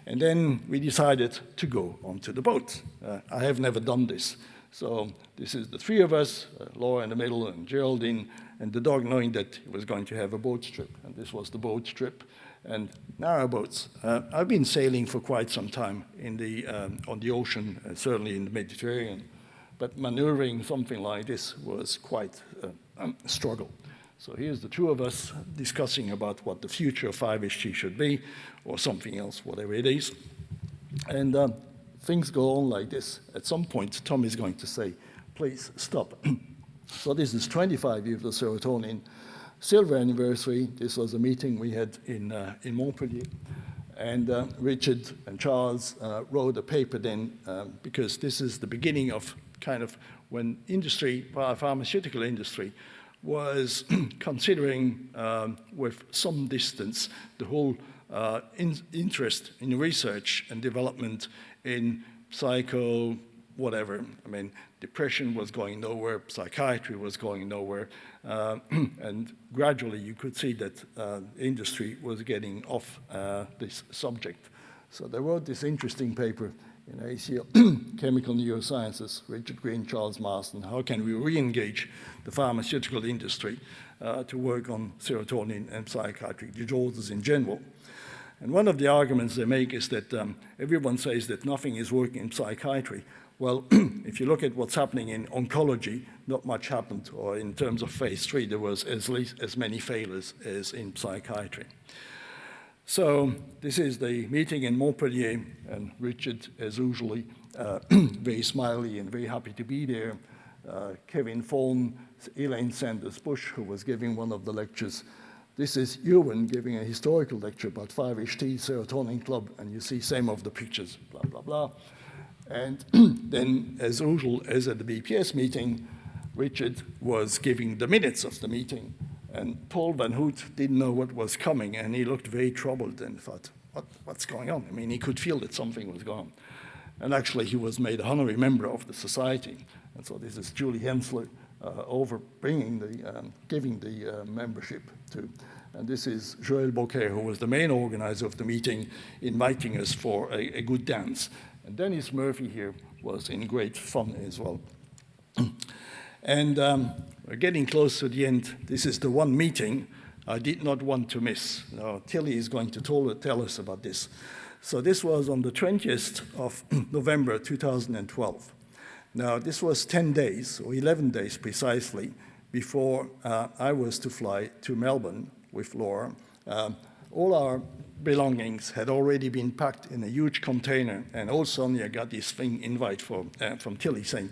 And then we decided to go onto the boat. I have never done this. So this is the three of us, Laura in the middle and Geraldine, and the dog, knowing that he was going to have a boat trip. And this was the boat trip. And narrow boats. I've been sailing for quite some time in on the ocean, certainly in the Mediterranean. But maneuvering something like this was quite a struggle. So here's the two of us discussing about what the future of 5-HT should be, or something else, whatever it is. And things go on like this. At some point, Tom is going to say, please stop. So this is 25 years of serotonin. Silver anniversary. This was a meeting we had in Montpellier. And Richard and Charles wrote a paper then, because this is the beginning of kind of when industry, pharmaceutical industry, was considering with some distance the whole interest in research and development in psycho whatever. I mean, depression was going nowhere, psychiatry was going nowhere, and gradually you could see that industry was getting off this subject. So they wrote this interesting paper in ACL, Chemical Neurosciences, Richard Green, Charles Marsden, how can we re-engage the pharmaceutical industry to work on serotonin and psychiatric disorders in general. And one of the arguments they make is that everyone says that nothing is working in psychiatry. Well, if you look at what's happening in oncology, not much happened, or in terms of phase 3, there was at least as many failures as in psychiatry. So this is the meeting in Montpellier, and Richard, as usually, very smiley and very happy to be there. Kevin Fawn, Elaine Sanders-Bush, who was giving one of the lectures. This is Ewan giving a historical lecture about 5-HT, Serotonin Club, and you see same of the pictures, blah, blah, blah. And then, as usual, as at the BPS meeting, Richard was giving the minutes of the meeting, and Paul Van Hoot didn't know what was coming, and he looked very troubled and thought, what's going on? I mean, he could feel that something was going on. And actually, he was made an honorary member of the society. And so this is Julie Hensler giving the membership to And this is Joël Bocquet, who was the main organizer of the meeting, inviting us for a good dance. And Dennis Murphy here was in great fun as well. And we're getting close to the end. This is the one meeting I did not want to miss. Now, Tilly is going to tell us about this. So this was on the 20th of November 2012. Now, this was 10 days, or 11 days precisely, before I was to fly to Melbourne with Laura. All our belongings had already been packed in a huge container, and all of a sudden I got this invite from Tilly saying,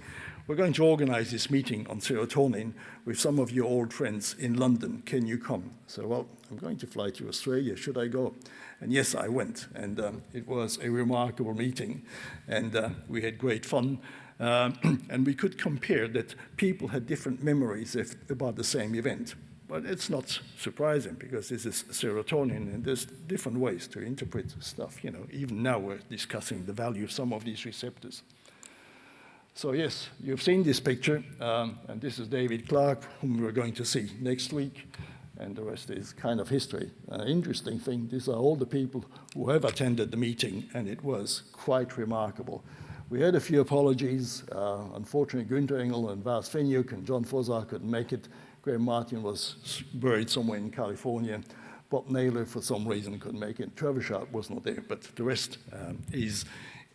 we're going to organize this meeting on serotonin with some of your old friends in London. Can you come? So, well, I'm going to fly to Australia. Should I go? And yes, I went. And it was a remarkable meeting. And we had great fun. And we could compare that people had different memories about the same event. But it's not surprising because this is serotonin and there's different ways to interpret stuff. You know, even now we're discussing the value of some of these receptors. So yes, you've seen this picture, and this is David Clark, whom we're going to see next week, and the rest is kind of history. Interesting thing, these are all the people who have attended the meeting, and it was quite remarkable. We had a few apologies. Unfortunately, Günther Engel and Vas Fenyuk and John Fossar couldn't make it. Graham Martin was buried somewhere in California. Bob Naylor, for some reason, couldn't make it. Trevor Sharp was not there, but the rest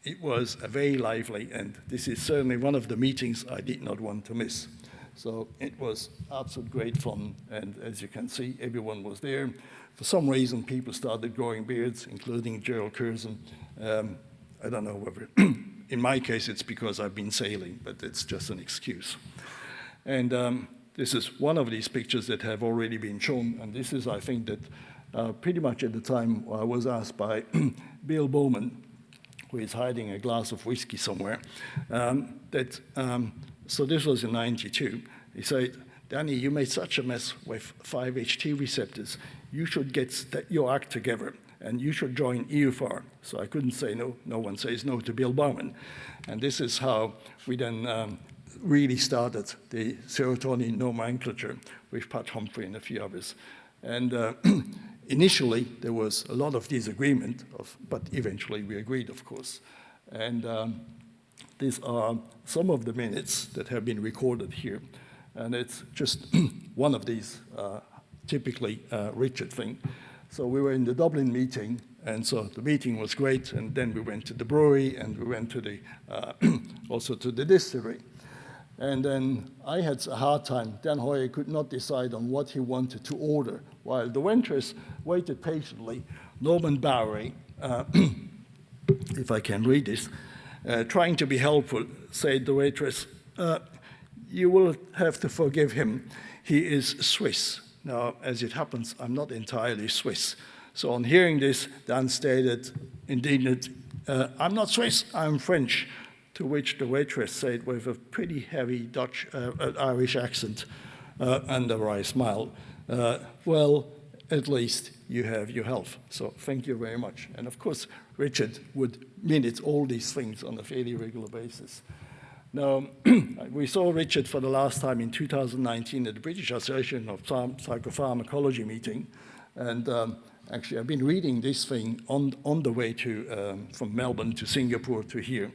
it was a very lively, and this is certainly one of the meetings I did not want to miss. So it was absolute great fun, and as you can see, everyone was there. For some reason, people started growing beards, including Gerald Curzon. I don't know whether, in my case, it's because I've been sailing, but it's just an excuse. And this is one of these pictures that have already been shown, and this is, I think, that pretty much at the time I was asked by Bill Bowman, who is hiding a glass of whiskey somewhere, so this was in '92. He said, Danny, you made such a mess with 5-HT receptors. You should get your act together, and you should join EUPHAR. So I couldn't say no. No one says no to Bill Bowman. And this is how we then really started the serotonin nomenclature with Pat Humphrey and a few others. And initially, there was a lot of disagreement, but eventually we agreed, of course. And these are some of the minutes that have been recorded here. And it's just one of these typically Richard thing. So we were in the Dublin meeting, and so the meeting was great, and then we went to the brewery, and we went to the also to the distillery. And then I had a hard time. Dan Hoyer could not decide on what he wanted to order, while the waitress waited patiently. Norman Bowery, if I can read this, trying to be helpful, said the waitress, you will have to forgive him. He is Swiss. Now, as it happens, I'm not entirely Swiss. So on hearing this, Dan stated, indignant, I'm not Swiss, I'm French. To which the waitress said with a pretty heavy Irish accent and a wry smile, well, at least you have your health. So thank you very much. And of course, Richard would minute all these things on a fairly regular basis. Now, we saw Richard for the last time in 2019 at the British Association of Psychopharmacology meeting. And actually, I've been reading this thing on the way from Melbourne to Singapore to here.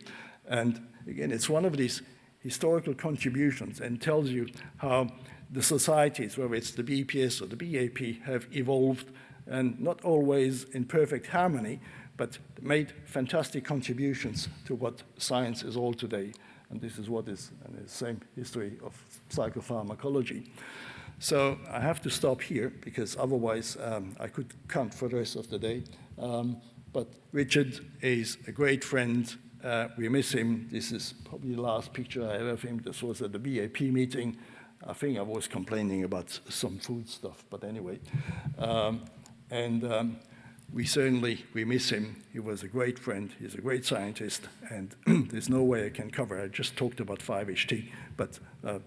And again, it's one of these historical contributions and tells you how the societies, whether it's the BPS or the BAP, have evolved and not always in perfect harmony, but made fantastic contributions to what science is all today. And this is what is the same history of psychopharmacology. So I have to stop here because otherwise I could count for the rest of the day. But Richard is a great friend. We miss him. This is probably the last picture I have of him. This was at the BAP meeting. I think I was complaining about some food stuff, but anyway. We miss him. He was a great friend. He's a great scientist, and there's no way I can cover. I just talked about 5-HT, but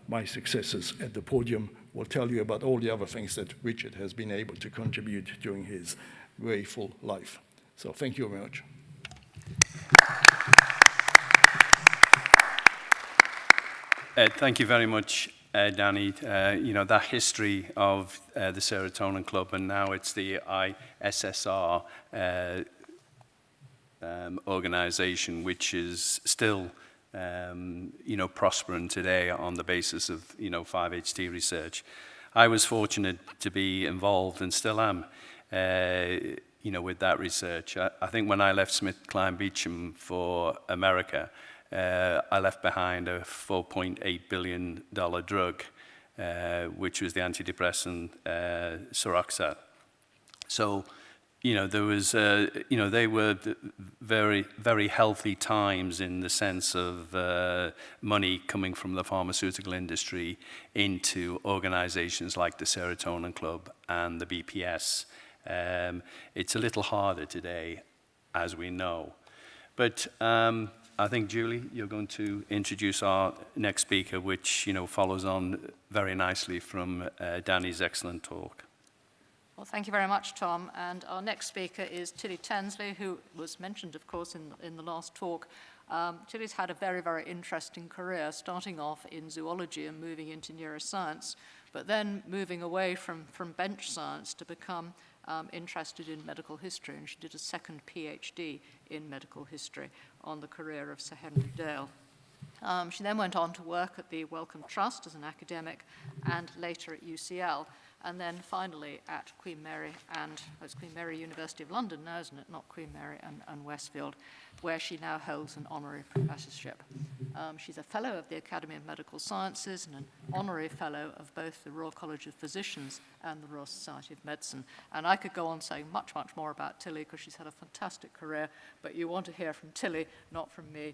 my successors at the podium will tell you about all the other things that Richard has been able to contribute during his very full life. So thank you very much. Thank you very much, Danny, that history of the Serotonin Club, and now it's the ISSR organization, which is still, prospering today on the basis of, 5-HT research. I was fortunate to be involved, and still am, with that research. I think when I left SmithKline Beecham for America, I left behind a $4.8 billion drug, which was the antidepressant Seroxat. So, there was, they were very, very healthy times in the sense of money coming from the pharmaceutical industry into organizations like the Serotonin Club and the BPS. It's a little harder today, as we know. But I think, Julie, you're going to introduce our next speaker, which, follows on very nicely from Danny's excellent talk. Well, thank you very much, Tom. And our next speaker is Tilly Tensley, who was mentioned, of course, in the last talk. Tilly's had a very, very interesting career, starting off in zoology and moving into neuroscience, but then moving away from bench science to become interested in medical history. And she did a second PhD in medical history on the career of Sir Henry Dale. She then went on to work at the Wellcome Trust as an academic and later at UCL. And then finally at Queen Mary, and it's Queen Mary University of London now, isn't it? Not Queen Mary and Westfield, where she now holds an honorary professorship. She's a fellow of the Academy of Medical Sciences and an honorary fellow of both the Royal College of Physicians and the Royal Society of Medicine. And I could go on saying much, much more about Tilly because she's had a fantastic career, but you want to hear from Tilly, not from me.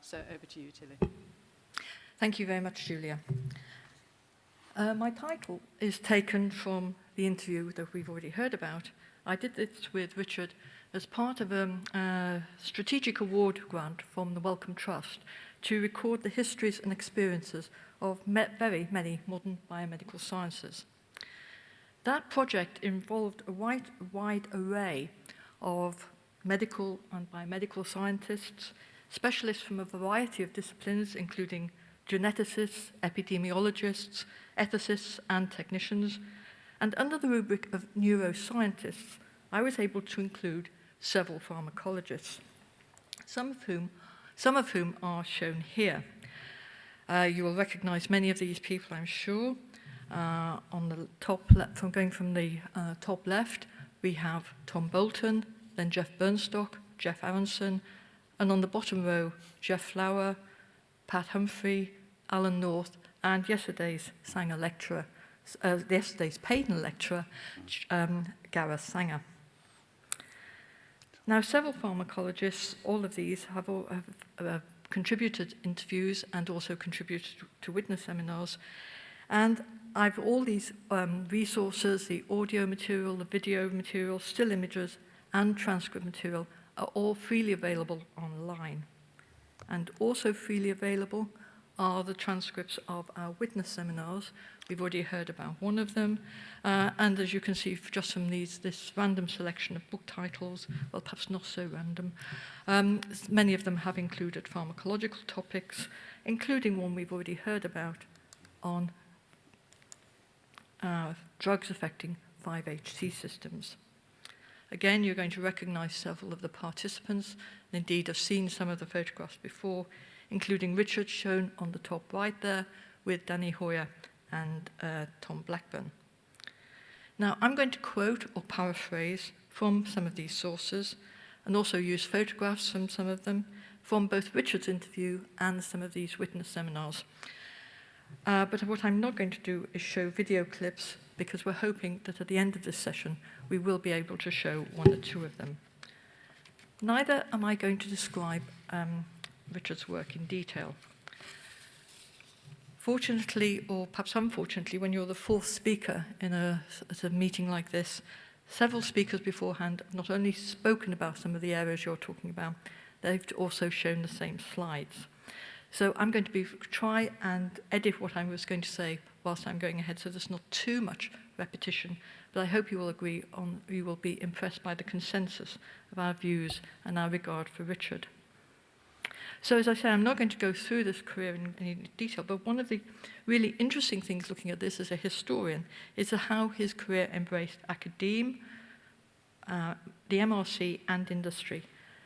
So over to you, Tilly. Thank you very much, Julia. My title is taken from the interview that we've already heard about. I did this with Richard as part of a strategic award grant from the Wellcome Trust to record the histories and experiences of very many modern biomedical sciences. That project involved a wide array of medical and biomedical scientists, specialists from a variety of disciplines, including geneticists, epidemiologists, ethicists, and technicians. And under the rubric of neuroscientists, I was able to include several pharmacologists, some of whom are shown here. You will recognize many of these people, I'm sure. On the top left, from the top left, we have Tom Bolton, then Jeff Bernstock, Jeff Aronson, and on the bottom row, Jeff Flower, Pat Humphrey, Alan North, and yesterday's Sanger lecturer, yesterday's Payton lecturer, Gareth Sanger. Now, several pharmacologists, all of these have contributed interviews and also contributed to witness seminars. And I've all these resources, the audio material, the video material, still images, and transcript material are all freely available online. And also freely available are the transcripts of our witness seminars. We've already heard about one of them. And as you can see, just from this random selection of book titles, well, perhaps not so random, many of them have included pharmacological topics, including one we've already heard about on drugs affecting 5-HT systems. Again, you're going to recognize several of the participants, and indeed have seen some of the photographs before, including Richard, shown on the top right there, with Danny Hoyer and Tom Blackburn. Now, I'm going to quote or paraphrase from some of these sources, and also use photographs from some of them, from both Richard's interview and some of these witness seminars. But what I'm not going to do is show video clips, because we're hoping that at the end of this session, we will be able to show one or two of them. Neither am I going to describe Richard's work in detail. Fortunately, or perhaps unfortunately, when you're the fourth speaker at a meeting like this, several speakers beforehand have not only spoken about some of the areas you're talking about, they've also shown the same slides. So I'm going to try and edit what I was going to say whilst I'm going ahead, so there's not too much repetition, but I hope you will agree you will be impressed by the consensus of our views and our regard for Richard. So as I say, I'm not going to go through this career in any detail, but one of the really interesting things looking at this as a historian is how his career embraced academe, the MRC and industry,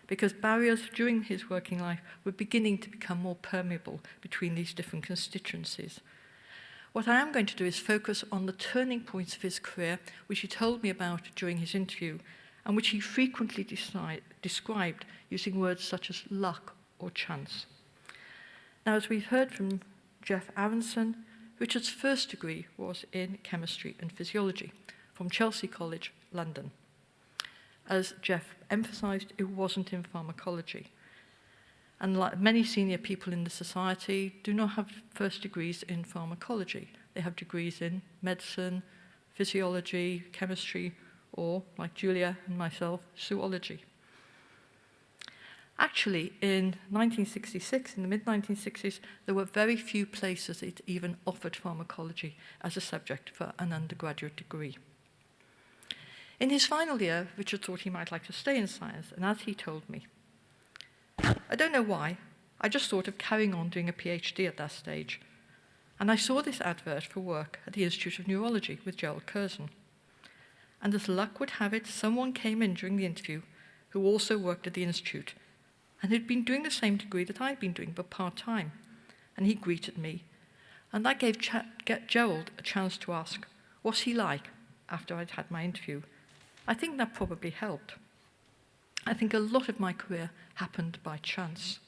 because barriers during his working life were beginning to become more permeable between these different constituencies. What I am going to do is focus on the turning points of his career, which he told me about during his interview, and which he frequently described using words such as luck or chance. Now, as we've heard from Jeff Aronson, Richard's first degree was in chemistry and physiology from Chelsea College, London. As Jeff emphasised, it wasn't in pharmacology. And like many senior people in the society, do not have first degrees in pharmacology. They have degrees in medicine, physiology, chemistry, or, like Julia and myself, zoology. Actually, in 1966, in the mid-1960s, there were very few places that even offered pharmacology as a subject for an undergraduate degree. In his final year, Richard thought he might like to stay in science, and as he told me, I don't know why, I just thought of carrying on doing a PhD at that stage. And I saw this advert for work at the Institute of Neurology with Gerald Curzon. And as luck would have it, someone came in during the interview who also worked at the Institute and who'd been doing the same degree that I'd been doing, but part-time. And he greeted me. And that gave Gerald a chance to ask, what's he like after I'd had my interview? I think that probably helped. I think a lot of my career happened by chance.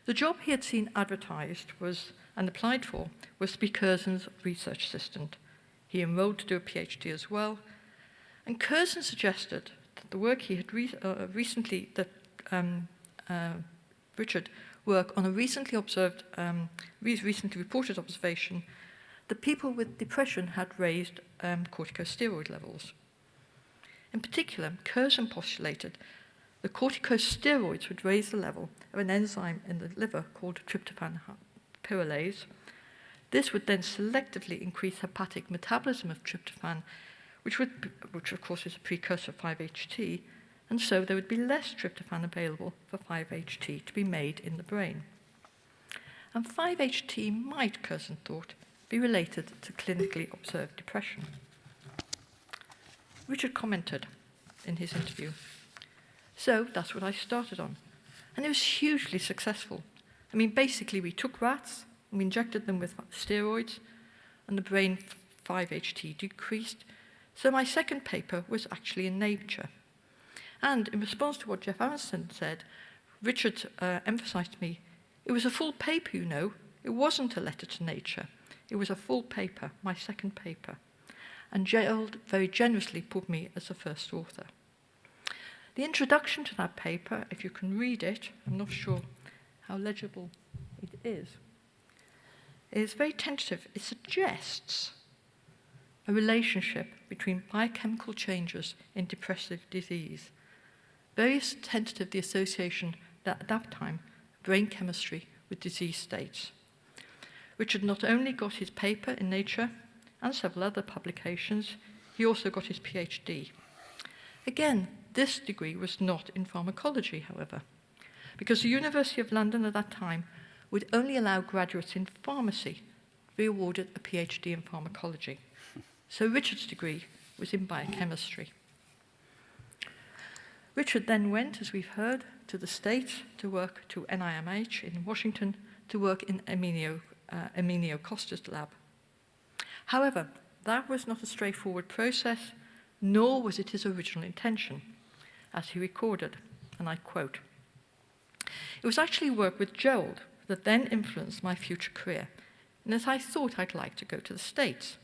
The job he had seen advertised and applied for was to be Curzon's research assistant. He enrolled to do a PhD as well, and Curzon suggested that the work he had Richard work on a recently reported observation that people with depression had raised corticosteroid levels. In particular, Curzon postulated the corticosteroids would raise the level of an enzyme in the liver called tryptophan pyrrolase. This would then selectively increase hepatic metabolism of tryptophan, which of course is a precursor of 5-HT, and so there would be less tryptophan available for 5-HT to be made in the brain. And 5-HT might, Curzon thought, be related to clinically observed depression. Richard commented in his interview, so that's what I started on. And it was hugely successful. I mean, basically we took rats, and we injected them with steroids, and the brain 5-HT decreased. So my second paper was actually in Nature. And in response to what Jeff Aronson said, Richard emphasized to me, it was a full paper, you know. It wasn't a letter to Nature. It was a full paper, my second paper. And Gerald very generously put me as the first author. The introduction to that paper, if you can read it, I'm not sure how legible it is very tentative. It suggests a relationship between biochemical changes in depressive disease. Very tentative, the association that at that time, brain chemistry with disease states. Richard not only got his paper in Nature and several other publications, he also got his PhD. Again, this degree was not in pharmacology, however, because the University of London at that time would only allow graduates in pharmacy to be awarded a PhD in pharmacology. So Richard's degree was in biochemistry. Richard then went, as we've heard, to the States to work to NIMH in Washington to work in Emilio Costa's lab. However, that was not a straightforward process, nor was it his original intention, as he recorded, and I quote, "It was actually work with Gerald that then influenced my future career, and that I thought I'd like to go to the States,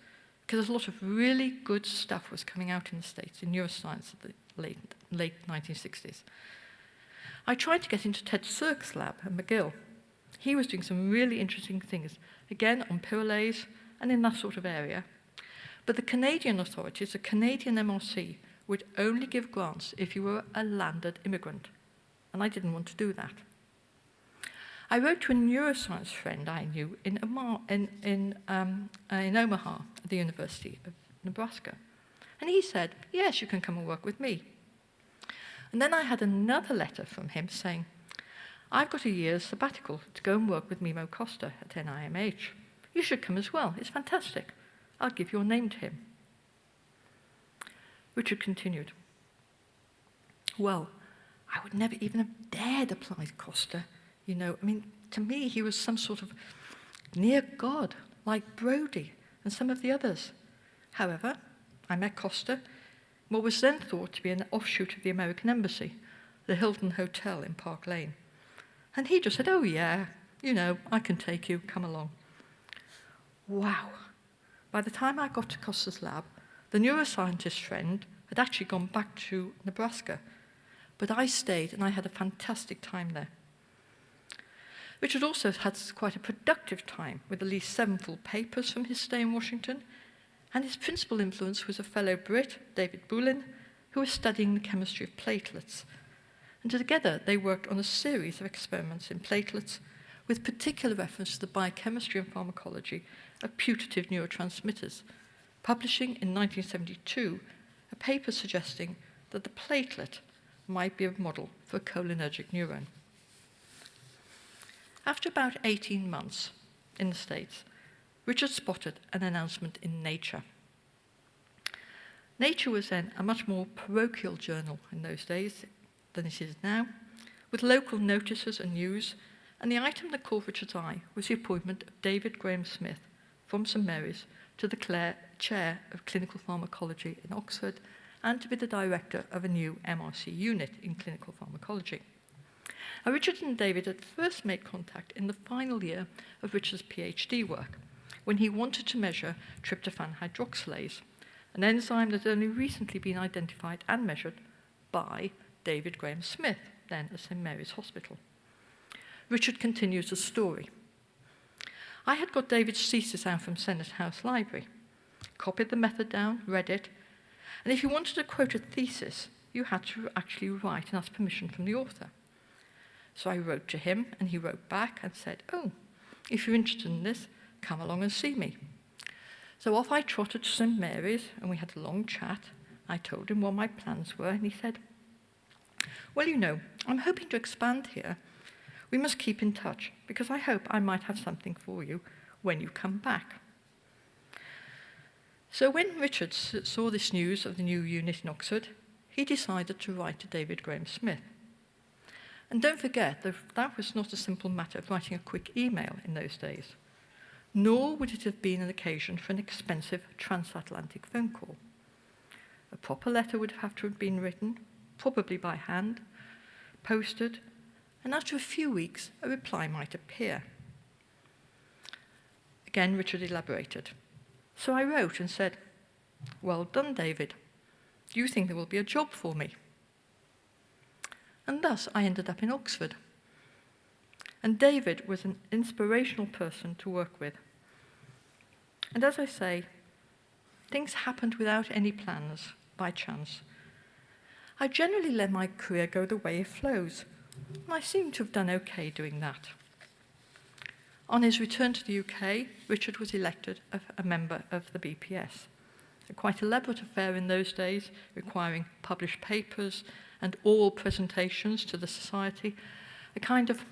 because a lot of really good stuff was coming out in the States in neuroscience at the late 1960s. I tried to get into Ted Sirk's lab at McGill. He was doing some really interesting things, again on pyrrolase and in that sort of area. But the Canadian authorities, the Canadian MRC, would only give grants if you were a landed immigrant, and I didn't want to do that. I wrote to a neuroscience friend I knew in Omaha at the University of Nebraska, and he said, yes, you can come and work with me. And then I had another letter from him saying, I've got a year's sabbatical to go and work with Mimo Costa at NIMH. You should come as well. It's fantastic. I'll give your name to him. Richard continued. Well, I would never even have dared apply to Costa. You know, I mean, to me, he was some sort of near God, like Brodie and some of the others. However, I met Costa, what was then thought to be an offshoot of the American Embassy, the Hilton Hotel in Park Lane. And he just said, oh yeah, you know, I can take you, come along. Wow. By the time I got to Costa's lab, the neuroscientist friend had actually gone back to Nebraska, but I stayed and I had a fantastic time there. Richard also had quite a productive time with at least 7 full papers from his stay in Washington, and his principal influence was a fellow Brit, David Boulin, who was studying the chemistry of platelets. And together they worked on a series of experiments in platelets with particular reference to the biochemistry and pharmacology of putative neurotransmitters, publishing in 1972 a paper suggesting that the platelet might be a model for a cholinergic neuron. After about 18 months in the States, Richard spotted an announcement in Nature. Nature was then a much more parochial journal in those days than it is now, with local notices and news, and the item that caught Richard's eye was the appointment of David Graham Smith from St Mary's to the chair of clinical pharmacology in Oxford and to be the director of a new MRC unit in clinical pharmacology. Now, Richard and David had first made contact in the final year of Richard's PhD work, when he wanted to measure tryptophan hydroxylase, an enzyme that had only recently been identified and measured by David Graham Smith, then at St Mary's Hospital. Richard continues the story. I had got David's thesis out from Senate House Library, copied the method down, read it, and if you wanted to quote a thesis, you had to actually write and ask permission from the author. So I wrote to him, and he wrote back and said, oh, if you're interested in this, come along and see me. So off I trotted to St Mary's, and we had a long chat. I told him what my plans were, and he said, well, you know, I'm hoping to expand here. We must keep in touch, because I hope I might have something for you when you come back. So when Richard saw this news of the new unit in Oxford, he decided to write to David Graham Smith. And don't forget that that was not a simple matter of writing a quick email in those days, nor would it have been an occasion for an expensive transatlantic phone call. A proper letter would have to have been written, probably by hand, posted, and after a few weeks, a reply might appear. Again, Richard elaborated. So I wrote and said, well done, David. Do you think there will be a job for me? And thus I ended up in Oxford. And David was an inspirational person to work with. And as I say, things happened without any plans, by chance. I generally let my career go the way it flows, and I seem to have done okay doing that. On his return to the UK, Richard was elected a member of the BPS, a quite elaborate affair in those days, requiring published papers and oral presentations to the society, a kind of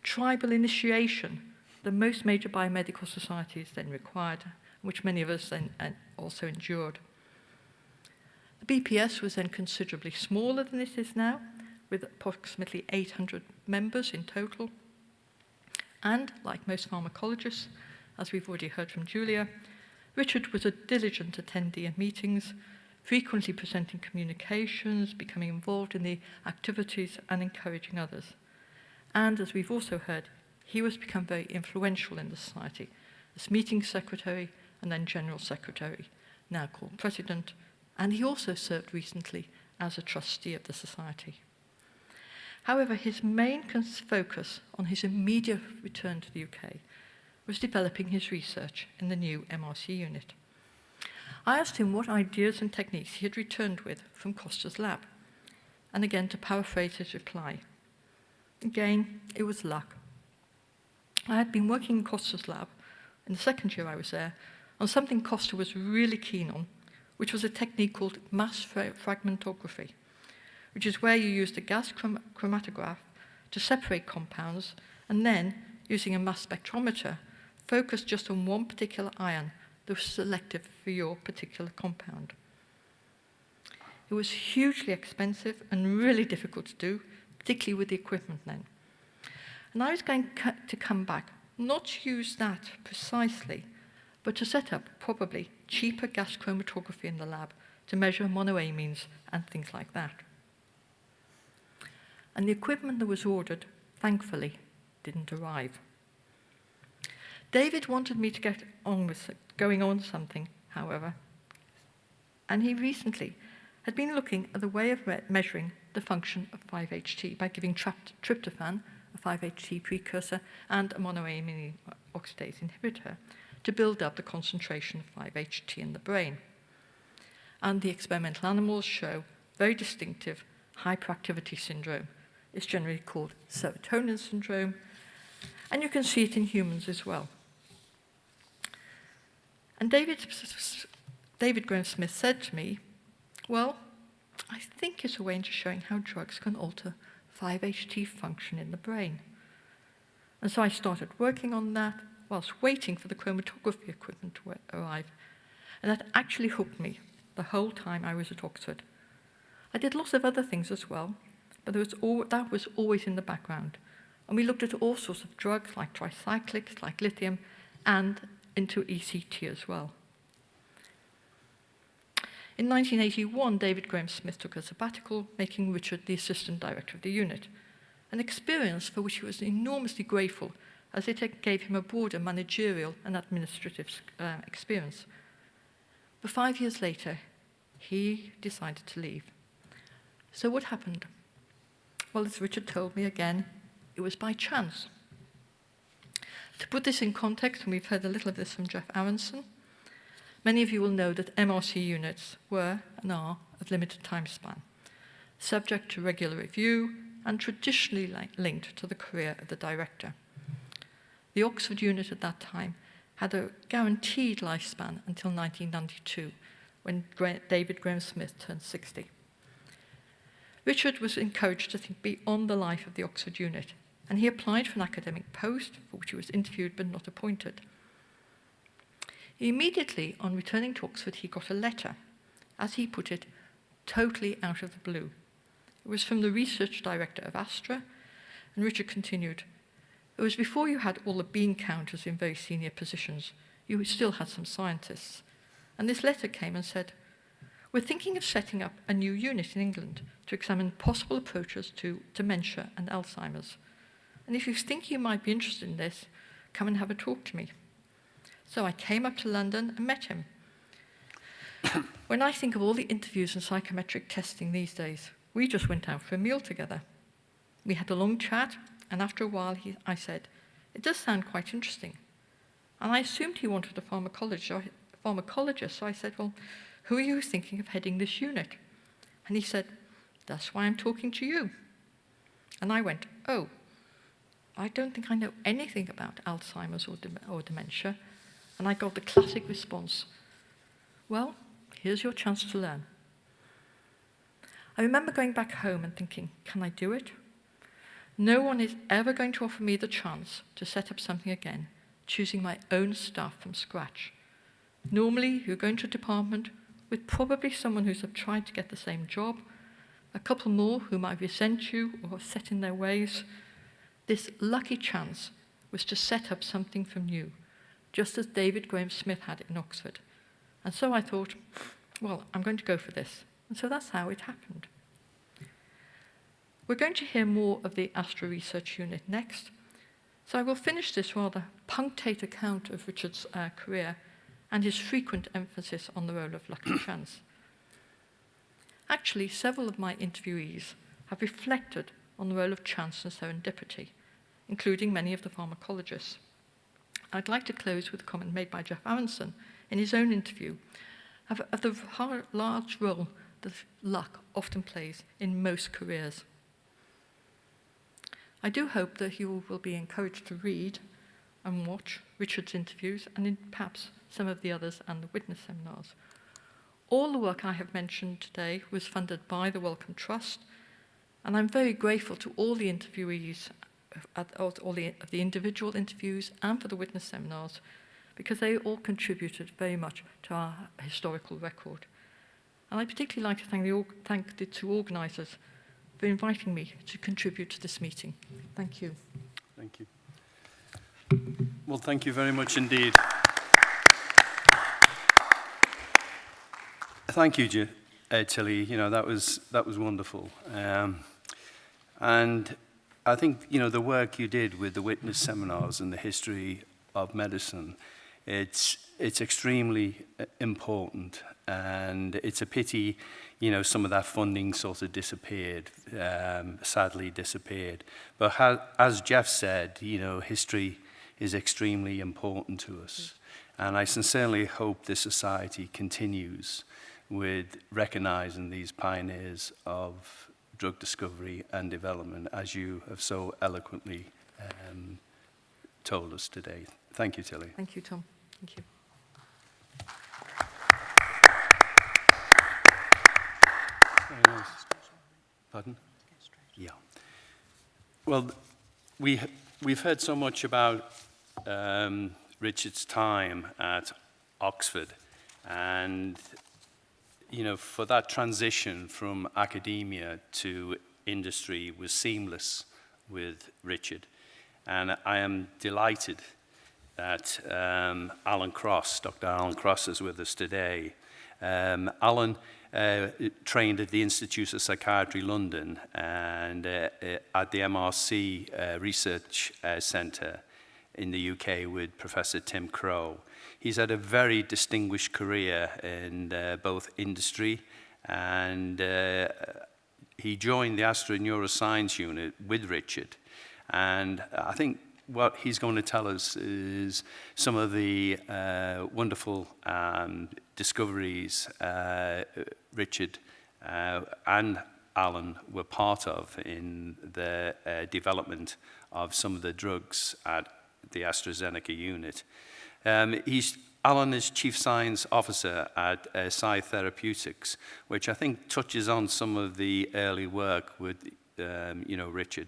tribal initiation that most major biomedical societies then required, which many of us then also endured. The BPS was then considerably smaller than it is now, with approximately 800 members in total. And, like most pharmacologists, as we've already heard from Julia, Richard was a diligent attendee at meetings, frequently presenting communications, becoming involved in the activities and encouraging others. And, as we've also heard, he was become very influential in the society as meeting secretary and then general secretary, now called president, and he also served recently as a trustee of the society. However, his main focus on his immediate return to the UK was developing his research in the new MRC unit. I asked him what ideas and techniques he had returned with from Costa's lab, and again, to paraphrase his reply, again, it was luck. I had been working in Costa's lab in the second year I was there on something Costa was really keen on, which was a technique called mass fragmentography, which is where you use the gas chromatograph to separate compounds, and then, using a mass spectrometer, focus just on one particular ion that was selective for your particular compound. It was hugely expensive and really difficult to do, particularly with the equipment then. And I was going to come back, not to use that precisely, but to set up probably cheaper gas chromatography in the lab to measure monoamines and things like that. And the equipment that was ordered, thankfully, didn't arrive. David wanted me to get on with going on something, however, and he recently had been looking at the way of measuring the function of 5-HT by giving tryptophan, a 5-HT precursor, and a monoamine oxidase inhibitor to build up the concentration of 5-HT in the brain. And the experimental animals show very distinctive hyperactivity syndrome. It's generally called serotonin syndrome, and you can see it in humans as well. And David Graham-Smith said to me, well, I think it's a way into showing how drugs can alter 5-HT function in the brain. And so I started working on that whilst waiting for the chromatography equipment to arrive. And that actually hooked me the whole time I was at Oxford. I did lots of other things as well, but that was always in the background. And we looked at all sorts of drugs like tricyclics, like lithium, and into ECT as well. In 1981, David Graham-Smith took a sabbatical, making Richard the assistant director of the unit, an experience for which he was enormously grateful, as it gave him a broader managerial and administrative experience. But 5 years later, he decided to leave. So what happened? Well, as Richard told me again, it was by chance. To put this in context, and we've heard a little of this from Jeff Aronson, many of you will know that MRC units were and are of limited time span, subject to regular review and traditionally linked to the career of the director. The Oxford unit at that time had a guaranteed lifespan until 1992, when David Graham-Smith turned 60. Richard was encouraged to think beyond the life of the Oxford unit, and he applied for an academic post, for which he was interviewed but not appointed. Immediately on returning to Oxford, he got a letter, as he put it, totally out of the blue. It was from the research director of Astra, and Richard continued, it was before you had all the bean counters in very senior positions. You still had some scientists. And this letter came and said, we're thinking of setting up a new unit in England to examine possible approaches to dementia and Alzheimer's. And if you think you might be interested in this, come and have a talk to me. So I came up to London and met him. When I think of all the interviews and psychometric testing these days, we just went out for a meal together. We had a long chat, and after a while I said, it does sound quite interesting. And I assumed he wanted a pharmacologist, so I said, well, who are you thinking of heading this unit? And he said, that's why I'm talking to you. And I went, oh, I don't think I know anything about Alzheimer's or dementia. And I got the classic response, well, here's your chance to learn. I remember going back home and thinking, can I do it? No one is ever going to offer me the chance to set up something again, choosing my own stuff from scratch. Normally, you go into a department with probably someone who's tried to get the same job, a couple more who might resent you or set in their ways. This lucky chance was to set up something from new, just as David Graham-Smith had in Oxford. And so I thought, well, I'm going to go for this. And so that's how it happened. We're going to hear more of the Astra Research Unit next, so I will finish this rather punctate account of Richard's career and his frequent emphasis on the role of luck and chance. Actually, several of my interviewees have reflected on the role of chance and serendipity, including many of the pharmacologists. I'd like to close with a comment made by Jeff Aronson in his own interview of the large role that luck often plays in most careers. I do hope that you will be encouraged to read and watch Richard's interviews and perhaps some of the others and the witness seminars. All the work I have mentioned today was funded by the Wellcome Trust, And I'm very grateful to all the interviewees, all the individual interviews and for the witness seminars, because they all contributed very much to our historical record. And I particularly like to thank the two organisers for inviting me to contribute to this meeting. Thank you. Thank you. Well, thank you very much indeed. Thank you, Tilly. You know, that was wonderful. And I think, you know, the work you did with the witness seminars and the history of medicine, it's extremely important, and it's a pity, you know, some of that funding sort of disappeared, sadly disappeared. But as Jeff said, you know, history is extremely important to us. And I sincerely hope this society continues with recognizing these pioneers of drug discovery and development, as you have so eloquently told us today. Thank you, Tilly. Thank you, Tom. Thank you. Pardon? Yeah. Well, we've heard so much about Richard's time at Oxford, and you know, for that transition from academia to industry was seamless with Richard, and I am delighted that Alan Cross, Dr. Alan Cross, is with us today. Alan trained at the Institute of Psychiatry, London, and at the MRC Research Centre in the UK with Professor Tim Crowe. He's had a very distinguished career in both industry, and he joined the Astra Neuroscience Unit with Richard. And I think what he's going to tell us is some of the wonderful discoveries Richard and Alan were part of in the development of some of the drugs at the AstraZeneca unit. Alan is Chief Science Officer at Psi Therapeutics, which I think touches on some of the early work with Richard.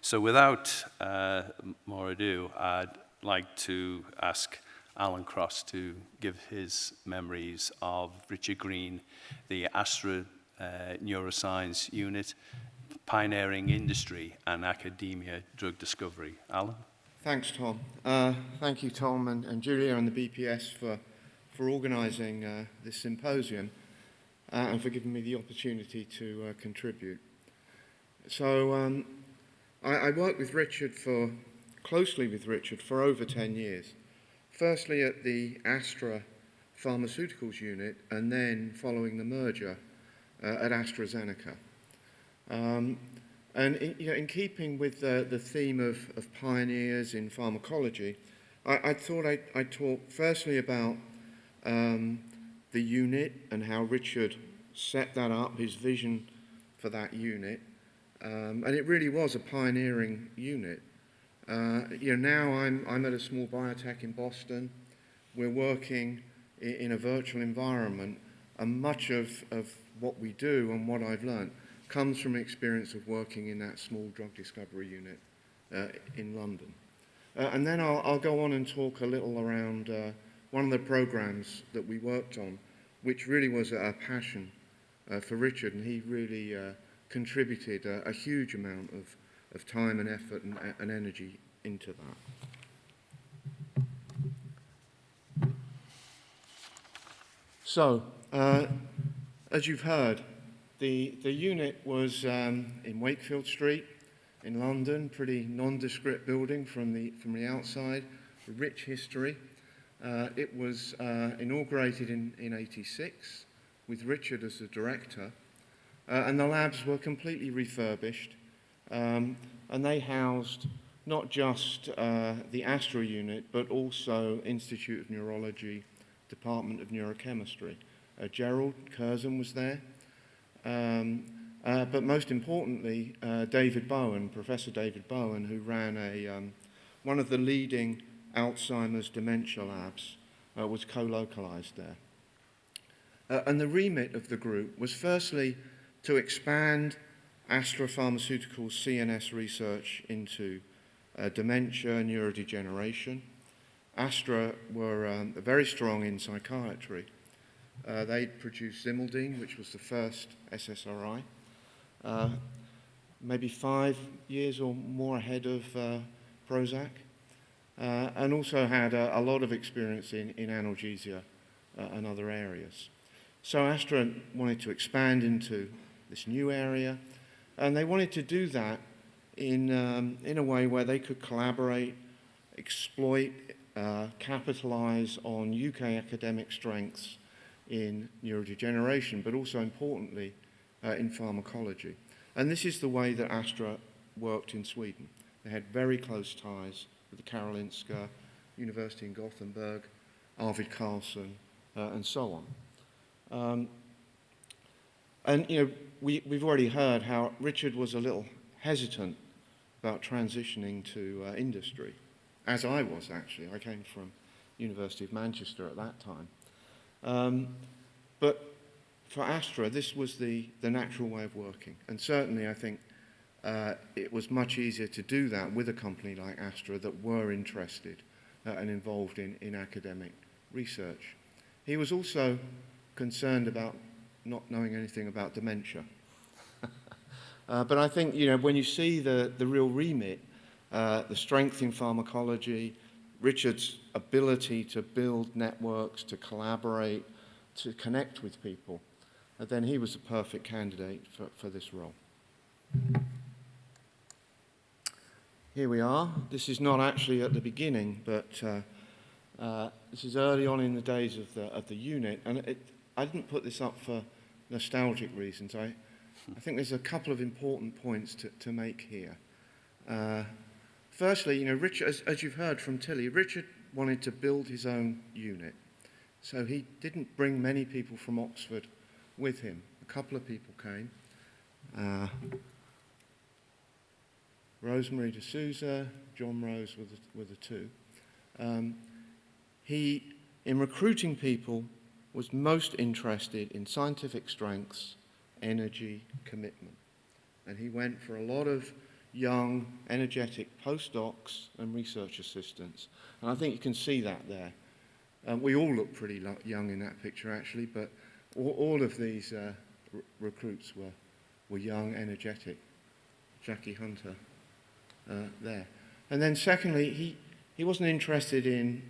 So without more ado, I'd like to ask Alan Cross to give his memories of Richard Green, the Astra Neuroscience Unit, pioneering industry and academia drug discovery. Alan? Thanks, Tom. Thank you, Tom and Julia and the BPS for organising this symposium and for giving me the opportunity to contribute. So I worked with Richard closely with Richard for over 10 years. Firstly at the Astra Pharmaceuticals unit, and then following the merger at AstraZeneca. And in keeping with the theme of pioneers in pharmacology, I thought I'd talk firstly about the unit and how Richard set that up, his vision for that unit. And it really was a pioneering unit. Now I'm at a small biotech in Boston. We're working in a virtual environment, and much of what we do and what I've learned comes from experience of working in that small drug discovery unit in London. And then I'll go on and talk a little around one of the programs that we worked on, which really was a passion for Richard, and he really contributed a huge amount of time and effort and energy into that. So, as you've heard, the unit was in Wakefield Street in London, pretty nondescript building from the outside, a rich history. It was inaugurated in '86 with Richard as the director, and the labs were completely refurbished, and they housed not just the Astra unit, but also Institute of Neurology, Department of Neurochemistry. Gerald Curzon was there. But most importantly, David Bowen, Professor David Bowen, who ran one of the leading Alzheimer's dementia labs, was co-localized there. And the remit of the group was firstly to expand Astra Pharmaceuticals CNS research into dementia, neurodegeneration. Astra were very strong in psychiatry. They produced Zimaldine, which was the first SSRI, maybe 5 years or more ahead of Prozac, and also had a lot of experience in analgesia and other areas. So Astra wanted to expand into this new area, and they wanted to do that in a way where they could collaborate, exploit, capitalize on UK academic strengths in neurodegeneration, but also importantly in pharmacology. And this is the way that Astra worked in Sweden. They had very close ties with the Karolinska, University in Gothenburg, Arvid Carlson, and so on. And you know, we've already heard how Richard was a little hesitant about transitioning to industry, as I was actually. I came from University of Manchester at that time. But for Astra, this was the natural way of working. And certainly I think it was much easier to do that with a company like Astra that were interested and involved in academic research. He was also concerned about not knowing anything about dementia. But I think, you know, when you see the real remit, the strength in pharmacology, Richard's ability to build networks, to collaborate, to connect with people, then he was a perfect candidate for this role. Here we are. This is not actually at the beginning, but this is early on in the days of the unit, and I didn't put this up for nostalgic reasons. I think there's a couple of important points to make here. Firstly, you know, Richard, as you've heard from Tilly, Richard wanted to build his own unit. So he didn't bring many people from Oxford with him. A couple of people came. Rosemary de Souza, John Rose were the two. He, in recruiting people, was most interested in scientific strengths, energy, commitment. And he went for a lot of young, energetic postdocs and research assistants. And I think you can see that there. We all look pretty young in that picture, actually, but all of these recruits were young, energetic. Jackie Hunter there. And then secondly, he wasn't interested in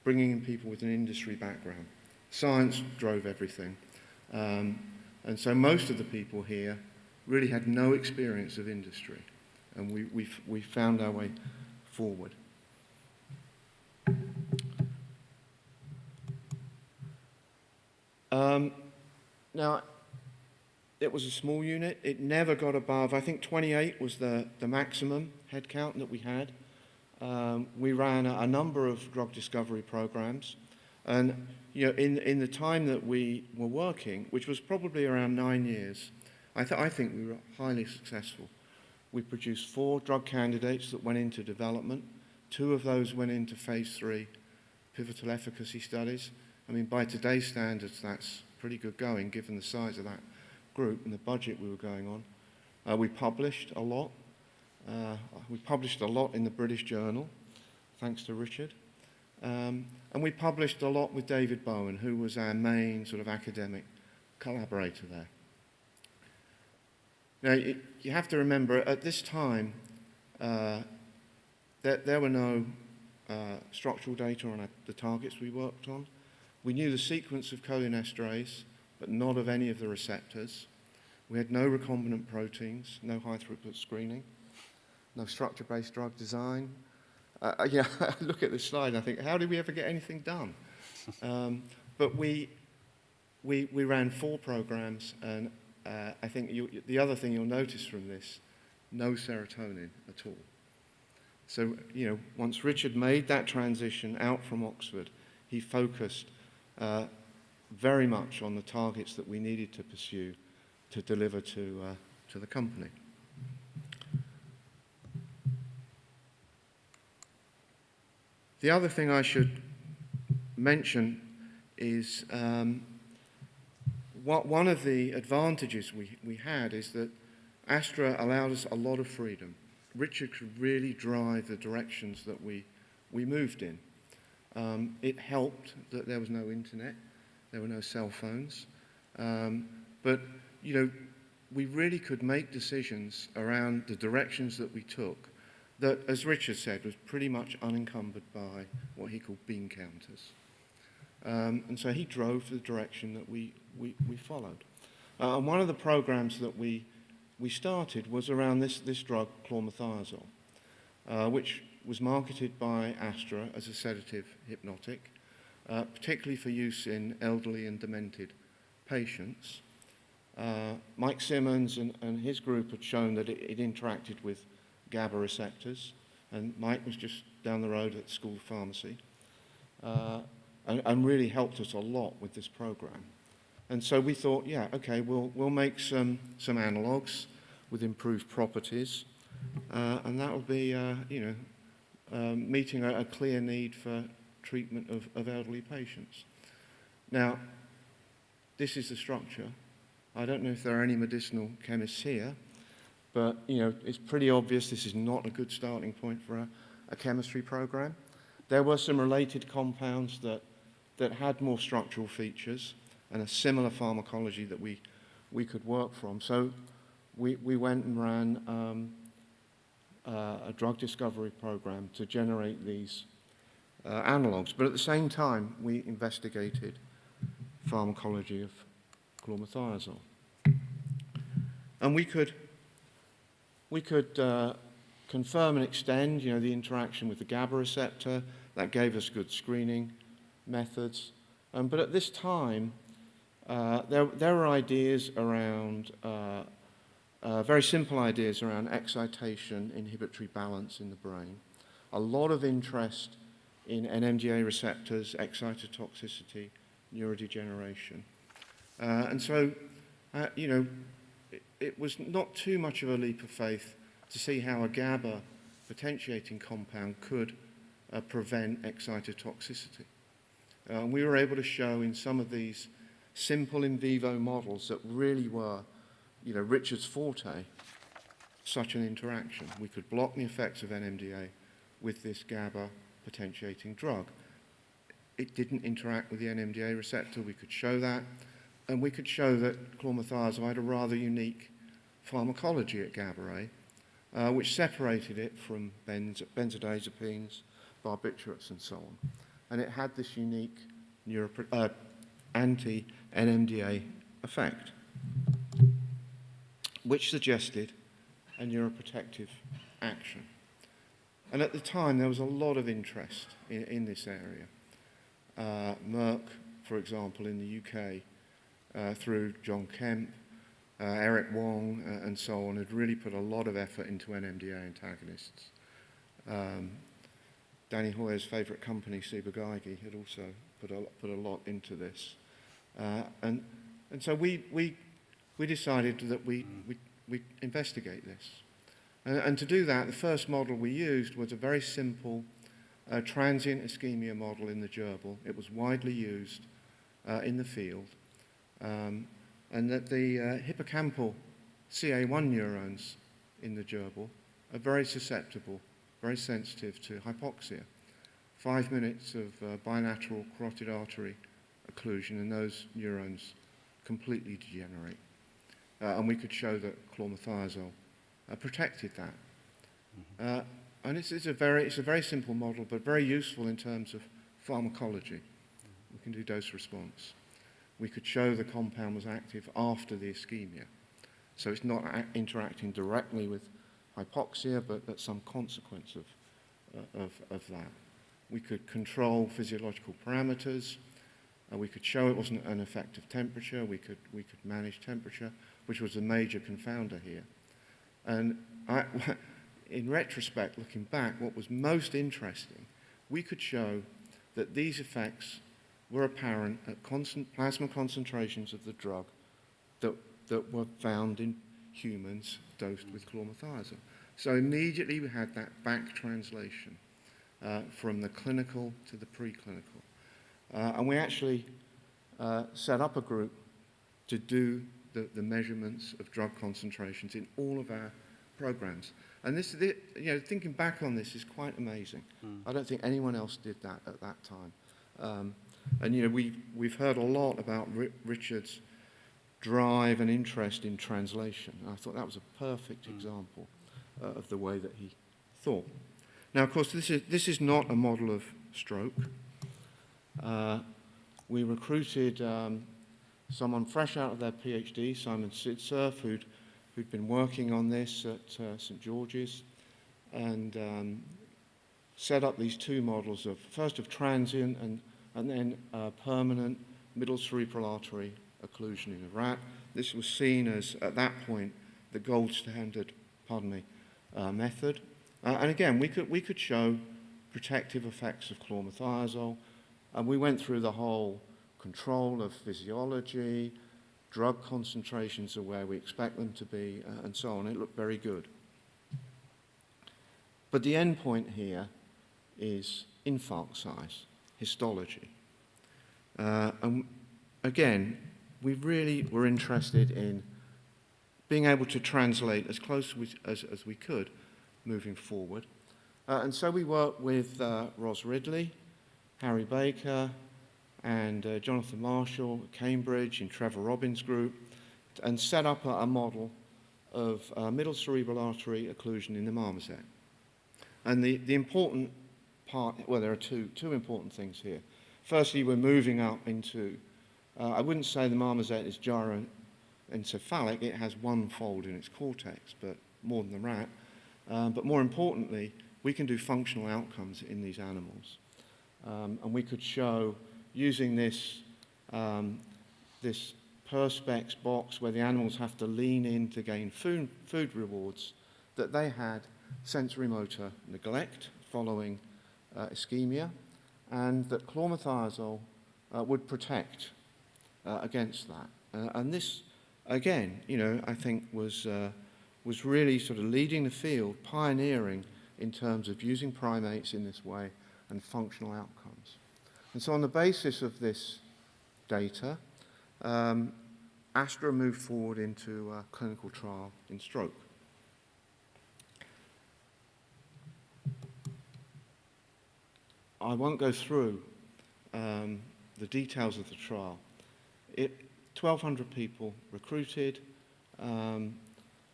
bringing in people with an industry background. Science drove everything. And so most of the people here really had no experience of industry. And we found our way forward. Now, it was a small unit. It never got above, I think 28 was the maximum headcount that we had. We ran a number of drug discovery programs. And you know, in the time that we were working, which was probably around 9 years, I think we were highly successful. We produced 4 drug candidates that went into development. 2 of those went into phase 3 pivotal efficacy studies. I mean, by today's standards, that's pretty good going, given the size of that group and the budget we were going on. We published a lot. We published a lot in the British Journal, thanks to Richard. And we published a lot with David Bowen, who was our main sort of academic collaborator there. Now, you have to remember, at this time, there were no structural data on the targets we worked on. We knew the sequence of cholinesterase, but not of any of the receptors. We had no recombinant proteins, no high-throughput screening, no structure-based drug design. Yeah, I look at this slide and I think, how did we ever get anything done? But we ran 4 programs, and I think the other thing you'll notice from this, no serotonin at all. So, you know, once Richard made that transition out from Oxford, he focused very much on the targets that we needed to pursue to deliver to the company. The other thing I should mention is one of the advantages we had is that Astra allowed us a lot of freedom. Richard could really drive the directions that we moved in. It helped that there was no internet, there were no cell phones, but we really could make decisions around the directions that we took that, as Richard said, was pretty much unencumbered by what he called bean counters. And so he drove the direction that we followed. And one of the programs that we started was around this drug, chlormethiazole, which was marketed by Astra as a sedative hypnotic, particularly for use in elderly and demented patients. Mike Simmons and his group had shown that it interacted with GABA receptors, and Mike was just down the road at the School of Pharmacy, and really helped us a lot with this program. And so we thought, yeah, okay, we'll make some analogues with improved properties, and that will be, meeting a clear need for treatment of elderly patients. Now, this is the structure. I don't know if there are any medicinal chemists here, but it's pretty obvious this is not a good starting point for a chemistry program. There were some related compounds that had more structural features and a similar pharmacology that we could work from. So we went and ran a drug discovery program to generate these analogues. But at the same time, we investigated pharmacology of chlormethiazole. And we could confirm and extend, the interaction with the GABA receptor. That gave us good screening methods. But at this time, there were ideas around, very simple ideas around excitation, inhibitory balance in the brain. A lot of interest in NMDA receptors, excitotoxicity, neurodegeneration. And so, it was not too much of a leap of faith to see how a GABA potentiating compound could prevent excitotoxicity. We were able to show in some of these simple in vivo models that really were, Richard's forte, such an interaction. We could block the effects of NMDA with this GABA potentiating drug. It didn't interact with the NMDA receptor. We could show that. And we could show that chlormethiazole had a rather unique pharmacology at GABA-A, which separated it from benzodiazepines, barbiturates, and so on. And it had this unique anti-NMDA effect, which suggested a neuroprotective action. And at the time, there was a lot of interest in this area. Merck, for example, in the UK, through John Kemp, Eric Wong, and so on, had really put a lot of effort into NMDA antagonists. Danny Hoyer's favourite company, Ciba-Geigy, had also put a lot into this. And so we decided that we investigate this. And to do that, the first model we used was a very simple transient ischemia model in the gerbil. It was widely used in the field. And that the hippocampal CA1 neurons in the gerbil are very susceptible, very sensitive to hypoxia. 5 minutes of bilateral carotid artery occlusion and those neurons completely degenerate. And we could show that chlormethiazole protected that. And it's a very simple model, but very useful in terms of pharmacology. We can do dose response. We could show the compound was active after the ischemia. So it's not interacting directly with hypoxia, but that's some consequence of that. We could control physiological parameters. We could show it wasn't an effect of temperature. We could manage temperature, which was a major confounder here. And in retrospect, looking back, what was most interesting, we could show that these effects were apparent at constant plasma concentrations of the drug that were found in humans dosed with chlormethiazole. So immediately we had that back translation from the clinical to the preclinical. And we actually set up a group to do the measurements of drug concentrations in all of our programs. And this, thinking back on this is quite amazing. I don't think anyone else did that at that time. And we've heard a lot about Richard's drive and interest in translation. And I thought that was a perfect example of the way that he thought. Now, of course, this is not a model of stroke. We recruited someone fresh out of their PhD, Simon Sidsurf, who'd been working on this at St George's, and set up these two models of first of transient and then permanent middle cerebral artery occlusion in a rat. This was seen as, at that point, the gold standard, method. And again, we could show protective effects of chlormethiazole, and we went through the whole control of physiology, drug concentrations are where we expect them to be, and so on. It looked very good. But the end point here is infarct size, histology. And again, we really were interested in being able to translate as close as we could moving forward. And so we worked with Ros Ridley, Harry Baker, and Jonathan Marshall at Cambridge in Trevor Robbins' group, and set up a model of middle cerebral artery occlusion in the marmoset. And the important part, well, there are two important things here. Firstly, we're moving up into, I wouldn't say the marmoset is gyroencephalic, it has one fold in its cortex, but more than the rat. But more importantly, we can do functional outcomes in these animals. And we could show, using this Perspex box where the animals have to lean in to gain food rewards, that they had sensory motor neglect following ischemia, and that chlormethiazole would protect against that. And this, again, I think was really sort of leading the field, pioneering in terms of using primates in this way and functional outcomes. And so on the basis of this data, Astra moved forward into a clinical trial in stroke. I won't go through the details of the trial. 1,200 people recruited, and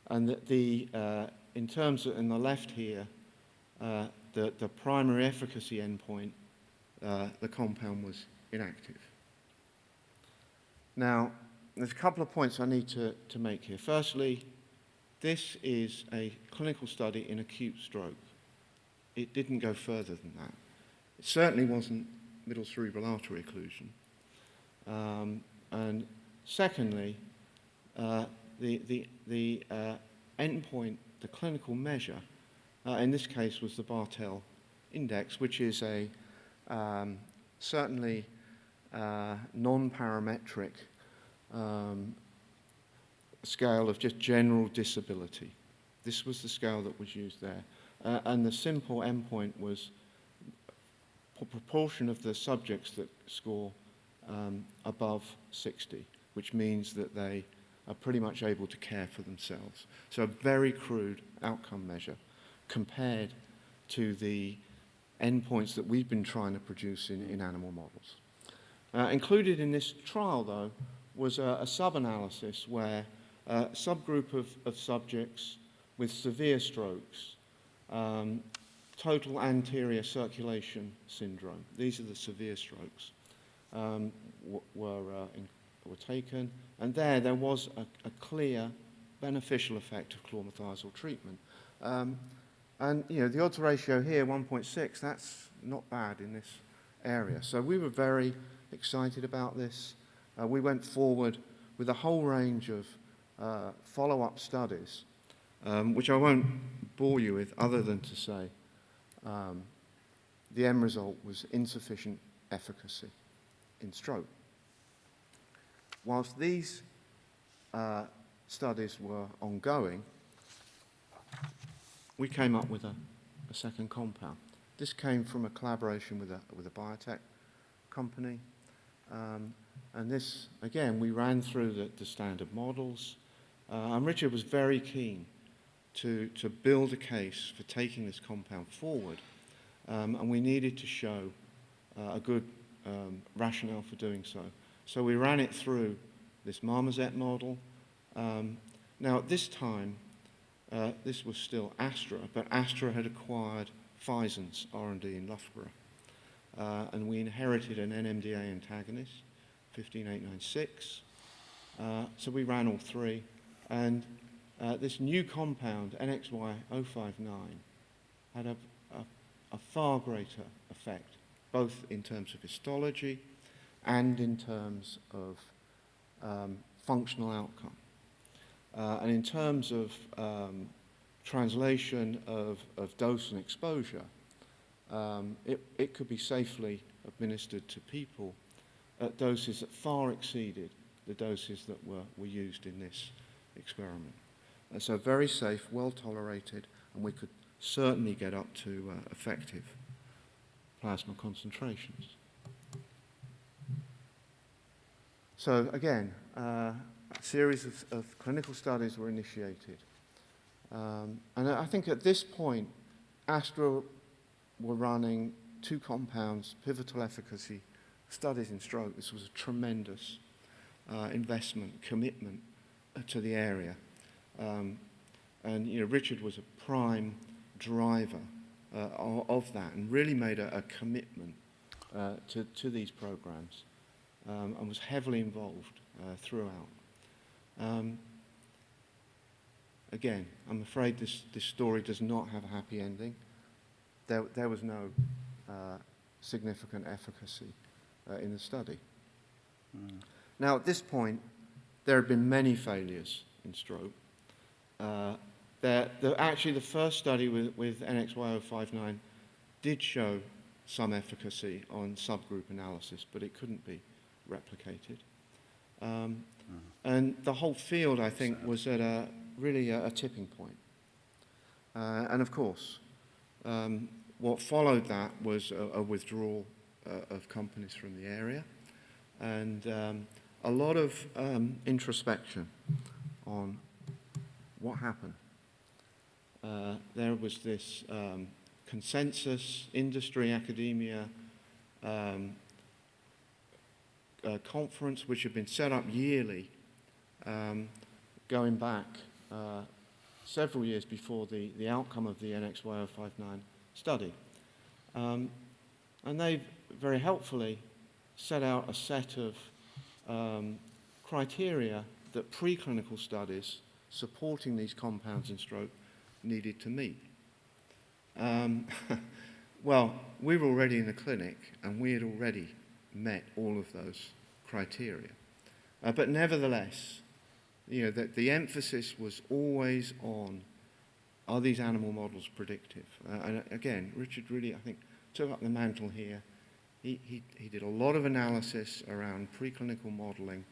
in terms of, in the left here, the primary efficacy endpoint, the compound was inactive. Now, there's a couple of points I need to make here. Firstly, this is a clinical study in acute stroke. It didn't go further than that. It certainly wasn't middle cerebral artery occlusion. And secondly, the endpoint, the clinical measure, in this case was the Bartel Index, which is a certainly non-parametric scale of just general disability. This was the scale that was used there. And the simple endpoint was a proportion of the subjects that score above 60, which means that they are pretty much able to care for themselves. So a very crude outcome measure compared to the endpoints that we've been trying to produce in animal models. Included in this trial, though, was a sub-analysis where a subgroup of subjects with severe strokes, total anterior circulation syndrome, these are the severe strokes, were taken, and there was a clear beneficial effect of chlormethiazole treatment. And the odds ratio here, 1.6, that's not bad in this area. So we were very excited about this. We went forward with a whole range of follow-up studies, which I won't bore you with other than to say the end result was insufficient efficacy in stroke. Whilst these studies were ongoing, we came up with a second compound. This came from a collaboration with a biotech company, And this, again, we ran through the standard models. And Richard was very keen to build a case for taking this compound forward. And we needed to show a good rationale for doing so. So we ran it through this marmoset model. Now, at this time, this was still Astra, but Astra had acquired Pfizer's R&D in Loughborough. And we inherited an NMDA antagonist, 15896. So we ran all three. And this new compound, NXY059, had a far greater effect, both in terms of histology and in terms of functional outcome. And in terms of translation of dose and exposure, it could be safely administered to people at doses that far exceeded the doses that were used in this experiment. And so very safe, well tolerated, and we could certainly get up to effective plasma concentrations. So again, a series of clinical studies were initiated. And I think at this point, Astra were running 2 compounds, pivotal efficacy studies in stroke. This was a tremendous investment, commitment to the area. And Richard was a prime driver of that and really made a commitment to these programs and was heavily involved throughout. Again, I'm afraid this story does not have a happy ending. There was no significant efficacy in the study. Now, at this point, there have been many failures in stroke. Actually, the first study with NXY059 did show some efficacy on subgroup analysis, but it couldn't be replicated. And the whole field, I think, was at really a tipping point. And of course, what followed that was a withdrawal of companies from the area and a lot of introspection on what happened. There was this consensus, industry, academia conference which had been set up yearly going back several years before the outcome of the NXY059 study. And they very helpfully set out a set of criteria that preclinical studies supporting these compounds in stroke needed to meet. Well, we were already in the clinic and we had already met all of those criteria. But nevertheless, the emphasis was always on, are these animal models predictive? And again, Richard really, I think, took up the mantle here. He did a lot of analysis around preclinical modeling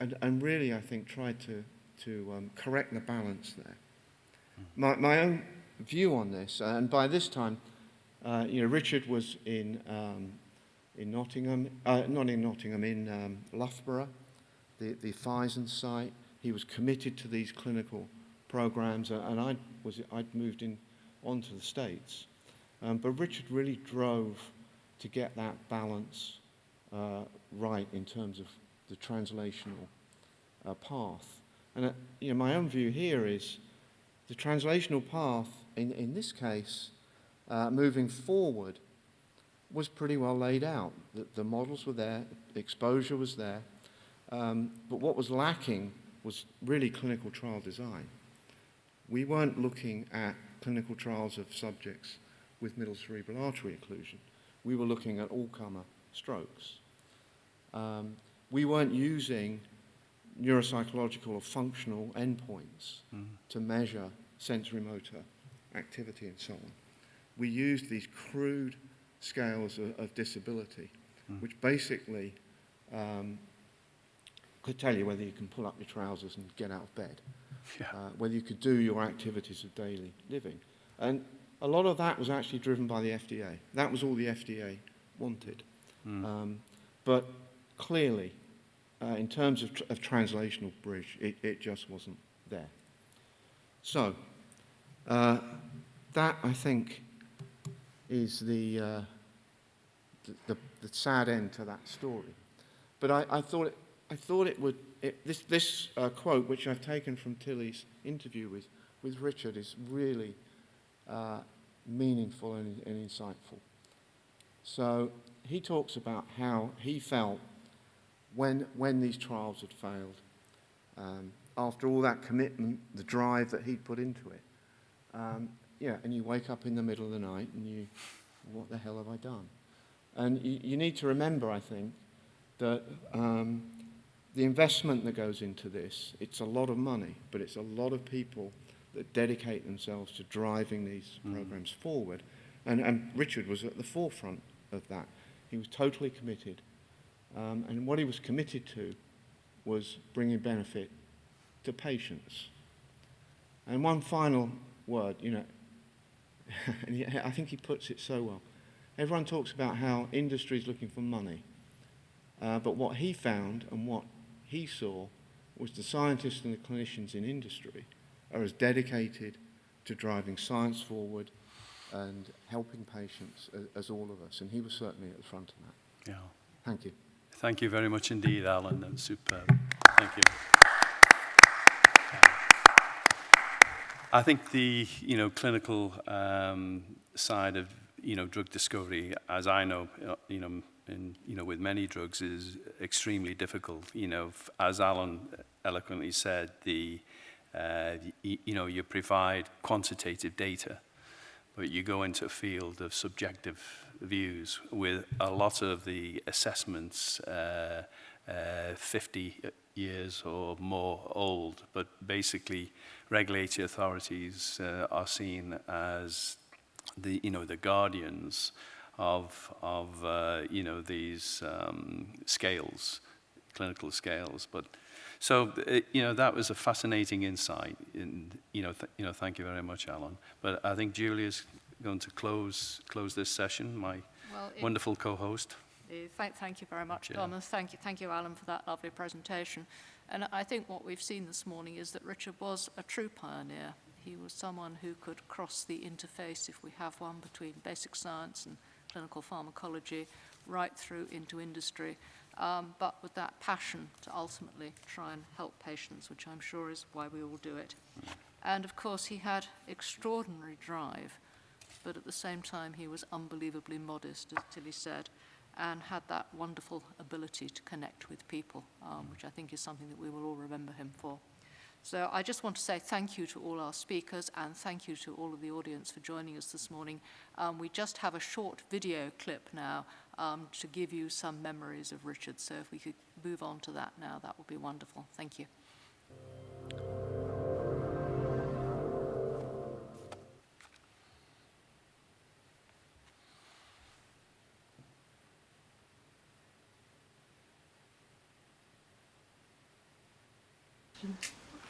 and really, I think, tried to correct the balance there. My own view on this, and by this time, Richard was in Nottingham, not in Nottingham, in Loughborough, the Pfizer site. He was committed to these clinical programs, and I'd moved onto the States. But Richard really drove to get that balance right in terms of the translational path. And my own view here is the translational path, in this case, moving forward, was pretty well laid out. The models were there, the exposure was there, but what was lacking was really clinical trial design. We weren't looking at clinical trials of subjects with middle cerebral artery occlusion. We were looking at all-comer strokes. We weren't using neuropsychological or functional endpoints to measure sensory motor activity and so on. We used these crude scales of disability, which basically could tell you whether you can pull up your trousers and get out of bed, whether you could do your activities of daily living. And a lot of that was actually driven by the FDA. That was all the FDA wanted. But clearly, in terms of translational bridge, it just wasn't there. So, that, I think, is the sad end to that story. But I thought it would. This quote, which I've taken from Tilly's interview with Richard, is really meaningful and insightful. So he talks about how he felt when these trials had failed, after all that commitment, the drive that he'd put into it. And you wake up in the middle of the night and what the hell have I done? And you need to remember, I think, that the investment that goes into this, it's a lot of money, but it's a lot of people that dedicate themselves to driving these programs forward. And Richard was at the forefront of that. He was totally committed. And what he was committed to was bringing benefit to patients. And one final word, and I think he puts it so well. Everyone talks about how industry is looking for money. But what he found and what he saw was the scientists and the clinicians in industry are as dedicated to driving science forward and helping patients as all of us. And he was certainly at the front of that. Yeah. Thank you. Thank you very much indeed, Alan. That's superb. Thank you. I think the clinical side of drug discovery, as I know, with many drugs, is extremely difficult. As Alan eloquently said, you provide quantitative data, but you go into a field of subjective views with a lot of the assessments 50 years or more old, but basically regulatory authorities are seen as the guardians of these scales, clinical scales. But so that was a fascinating insight. Thank you very much, Alan. But I think Julia's going to close this session. My wonderful co-host. Thank you very much, Thomas. Thank you, Alan, for that lovely presentation. And I think what we've seen this morning is that Richard was a true pioneer. He was someone who could cross the interface, if we have one, between basic science and clinical pharmacology, right through into industry, but with that passion to ultimately try and help patients, which I'm sure is why we all do it. And of course, he had extraordinary drive, but at the same time, he was unbelievably modest, as Tilly said, and had that wonderful ability to connect with people, which I think is something that we will all remember him for. So I just want to say thank you to all our speakers and thank you to all of the audience for joining us this morning. We just have a short video clip now to give you some memories of Richard. So if we could move on to that now, that would be wonderful. Thank you.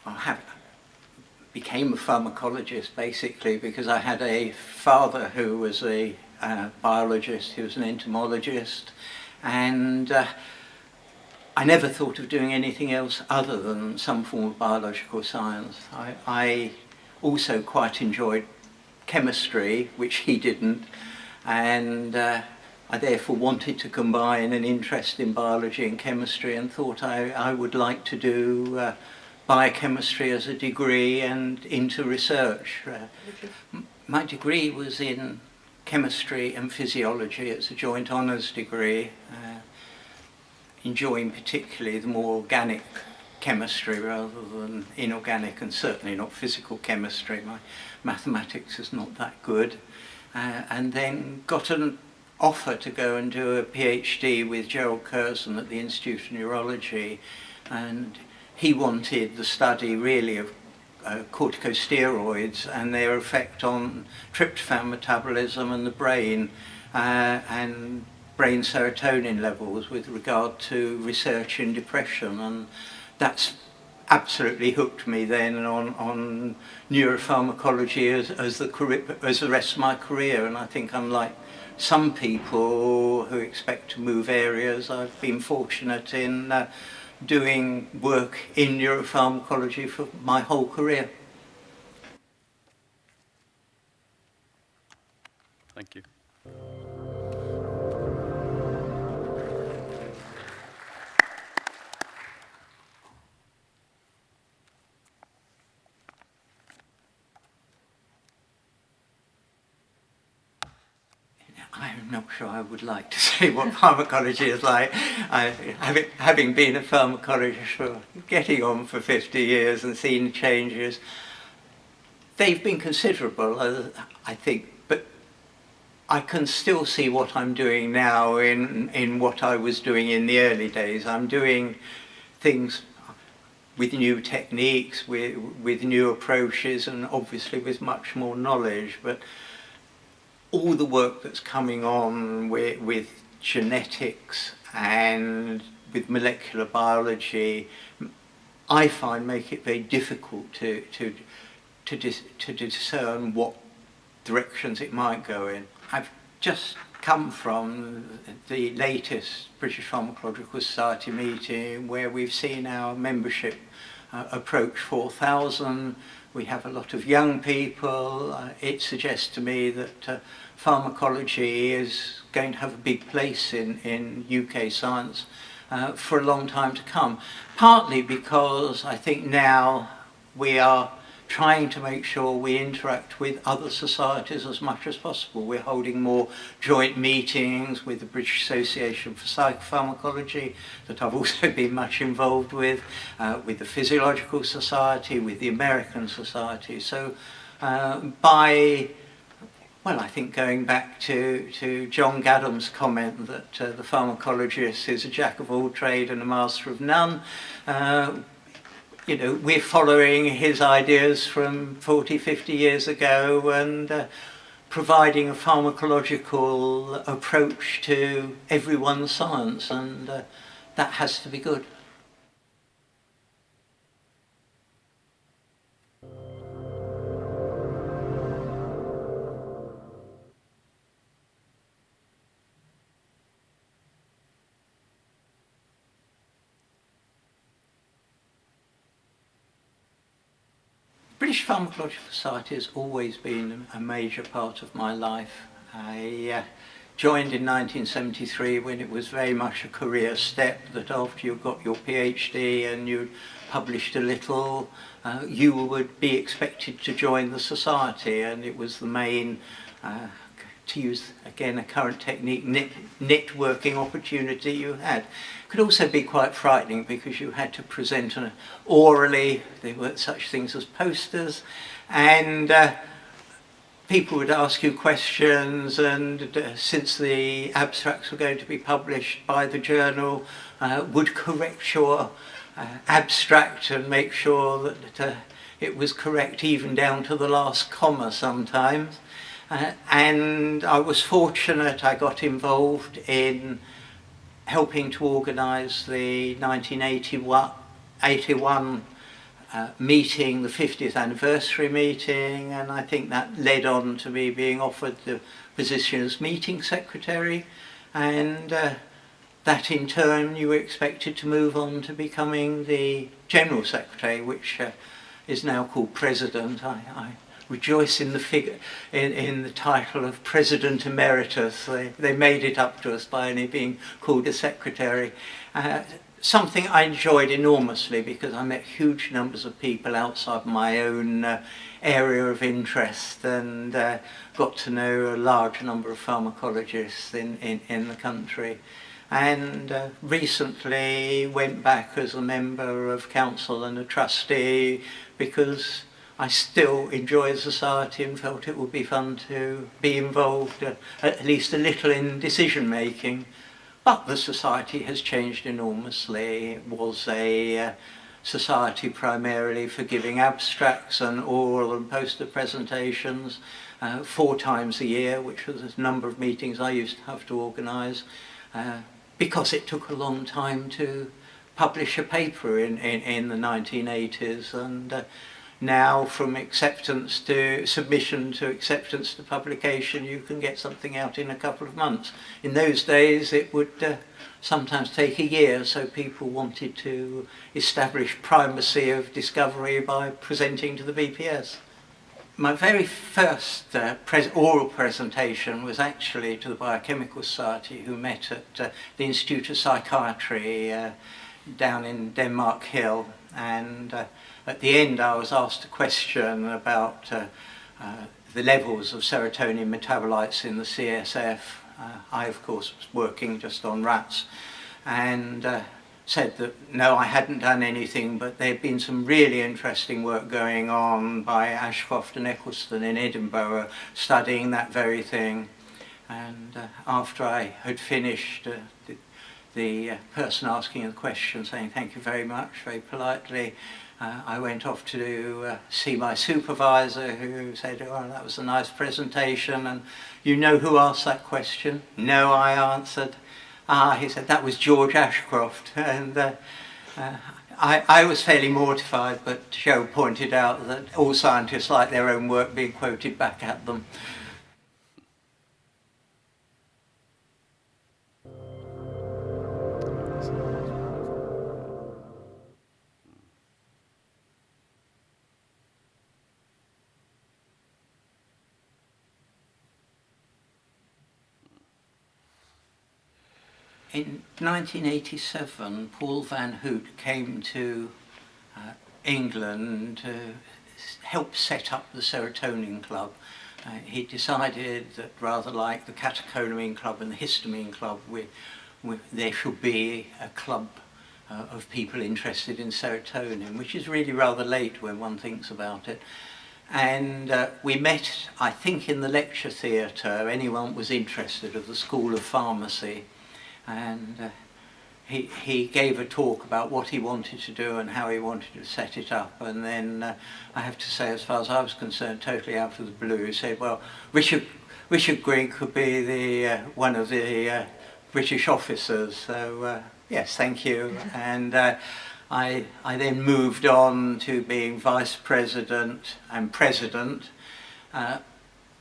I became a pharmacologist basically because I had a father who was a biologist, he was an entomologist, and I never thought of doing anything else other than some form of biological science. I also quite enjoyed chemistry, which he didn't, and I therefore wanted to combine an interest in biology and chemistry and thought I would like to do biochemistry as a degree and into research. My degree was in chemistry and physiology. It's a joint honours degree, enjoying particularly the more organic chemistry rather than inorganic, and certainly not physical chemistry. My mathematics is not that good. And then got an offer to go and do a PhD with Gerald Curzon at the Institute of Neurology, and he wanted the study really of corticosteroids and their effect on tryptophan metabolism and the brain and brain serotonin levels with regard to research in depression, and that's absolutely hooked me then on neuropharmacology as the rest of my career. And I think unlike some people who expect to move areas, I've been fortunate in doing work in neuropharmacology for my whole career. Thank you. I'm not sure I would like to say what pharmacology is like. Having been a pharmacologist for getting on for 50 years and seen changes, they've been considerable, I think, but I can still see what I'm doing now in what I was doing in the early days. I'm doing things with new techniques, with new approaches, and obviously with much more knowledge, but all the work that's coming on with genetics and with molecular biology, I find make it very difficult to discern what directions it might go in. I've just come from the latest British Pharmacological Society meeting where we've seen our membership approach 4,000. We have a lot of young people. It suggests to me that pharmacology is going to have a big place in UK science for a long time to come. Partly because I think now we are trying to make sure we interact with other societies as much as possible. We're holding more joint meetings with the British Association for Psychopharmacology that I've also been much involved with the Physiological Society, with the American Society. So I think going back to John Gadham's comment that the pharmacologist is a jack of all trade and a master of none, we're following his ideas from 40, 50 years ago and providing a pharmacological approach to everyone's science, and that has to be good. British Pharmacological Society has always been a major part of my life. I joined in 1973 when it was very much a career step, that after you got your PhD and you published a little, you would be expected to join the society, and it was the main, to use again a current technique, networking opportunity you had. Could also be quite frightening because you had to present orally. There weren't such things as posters, and people would ask you questions, and since the abstracts were going to be published by the journal, would correct your abstract and make sure that it was correct even down to the last comma sometimes. And I was fortunate, I got involved in helping to organise the 1981 meeting, the 50th anniversary meeting, and I think that led on to me being offered the position as meeting secretary, and that in turn you were expected to move on to becoming the general secretary, which is now called president. I rejoice in the figure, in the title of President Emeritus. They made it up to us by only being called a secretary. Something I enjoyed enormously because I met huge numbers of people outside my own area of interest, and got to know a large number of pharmacologists in the country. And recently went back as a member of council and a trustee because I still enjoy society and felt it would be fun to be involved at least a little in decision making. But the society has changed enormously. It was a society primarily for giving abstracts and oral and poster presentations 4 times a year, which was a number of meetings I used to have to organise, because it took a long time to publish a paper in the 1980s, and now from acceptance to submission to acceptance to publication, you can get something out in a couple of months. In those days, it would sometimes take a year, so people wanted to establish primacy of discovery by presenting to the BPS. My very first oral presentation was actually to the Biochemical Society, who met at the Institute of Psychiatry down in Denmark Hill, and at the end I was asked a question about the levels of serotonin metabolites in the CSF. I of course was working just on rats, and said that no, I hadn't done anything, but there had been some really interesting work going on by Ashcroft and Eccleston in Edinburgh studying that very thing. And after I had finished, the person asking the question saying thank you very much, very politely, I went off to see my supervisor, who said, oh, that was a nice presentation, and you know who asked that question? No, I answered. He said, that was George Ashcroft, and I was fairly mortified, but Joe pointed out that all scientists like their own work being quoted back at them. In 1987, Paul Van Hoot came to England to help set up the Serotonin Club. He decided that rather like the Catecholamine Club and the Histamine Club, there should be a club of people interested in serotonin, which is really rather late when one thinks about it. And we met, I think, in the lecture theatre, anyone was interested, of the School of Pharmacy. And he gave a talk about what he wanted to do and how he wanted to set it up, and then I have to say, as far as I was concerned, totally out of the blue, he said, well, Richard Green could be the one of the British officers, so yes, thank you. And I then moved on to being vice president and president.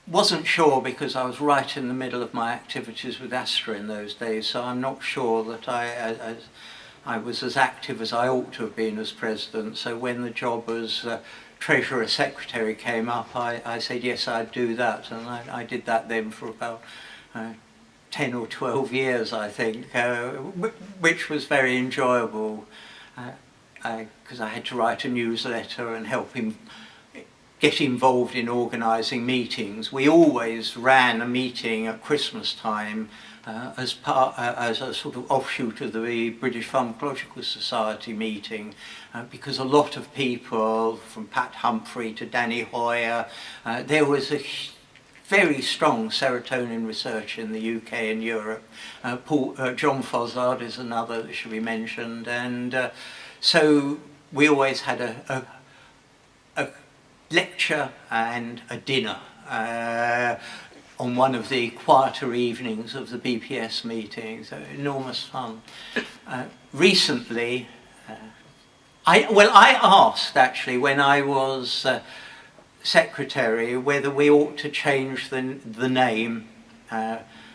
Wasn't sure, because I was right in the middle of my activities with Astra in those days, so I'm not sure that I was as active as I ought to have been as president. So when the job as treasurer secretary came up, I said yes, I'd do that, and I did that then for about 10 or 12 years, I think, which was very enjoyable, because I had to write a newsletter and help him get involved in organising meetings. We always ran a meeting at Christmas time as a sort of offshoot of the British Pharmacological Society meeting, because a lot of people, from Pat Humphrey to Danny Hoyer, there was a very strong serotonin research in the UK and Europe. John Fozzard is another that should be mentioned, and so we always had a lecture and a dinner on one of the quieter evenings of the BPS meetings. Enormous fun. Recently, I asked actually when I was secretary whether we ought to change the name,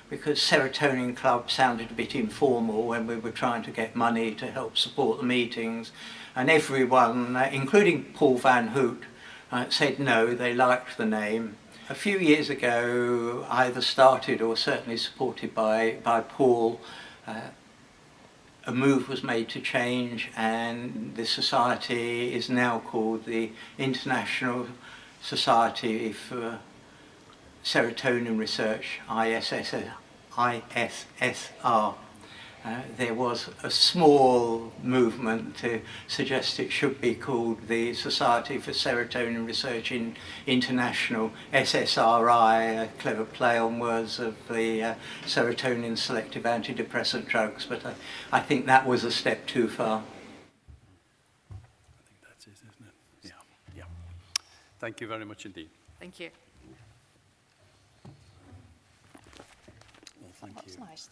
because Serotonin Club sounded a bit informal when we were trying to get money to help support the meetings, and everyone, including Paul Van Hoot, said no, they liked the name. A few years ago, either started or certainly supported by Paul, a move was made to change, and the society is now called the International Society for Serotonin Research, ISSR. There was a small movement to suggest it should be called the Society for Serotonin Research International, SSRI, a clever play on words of the serotonin selective antidepressant drugs, but I think that was a step too far. I think that's it, isn't it? Yeah. Thank you very much indeed. Thank you. Well, thank you. That's nice.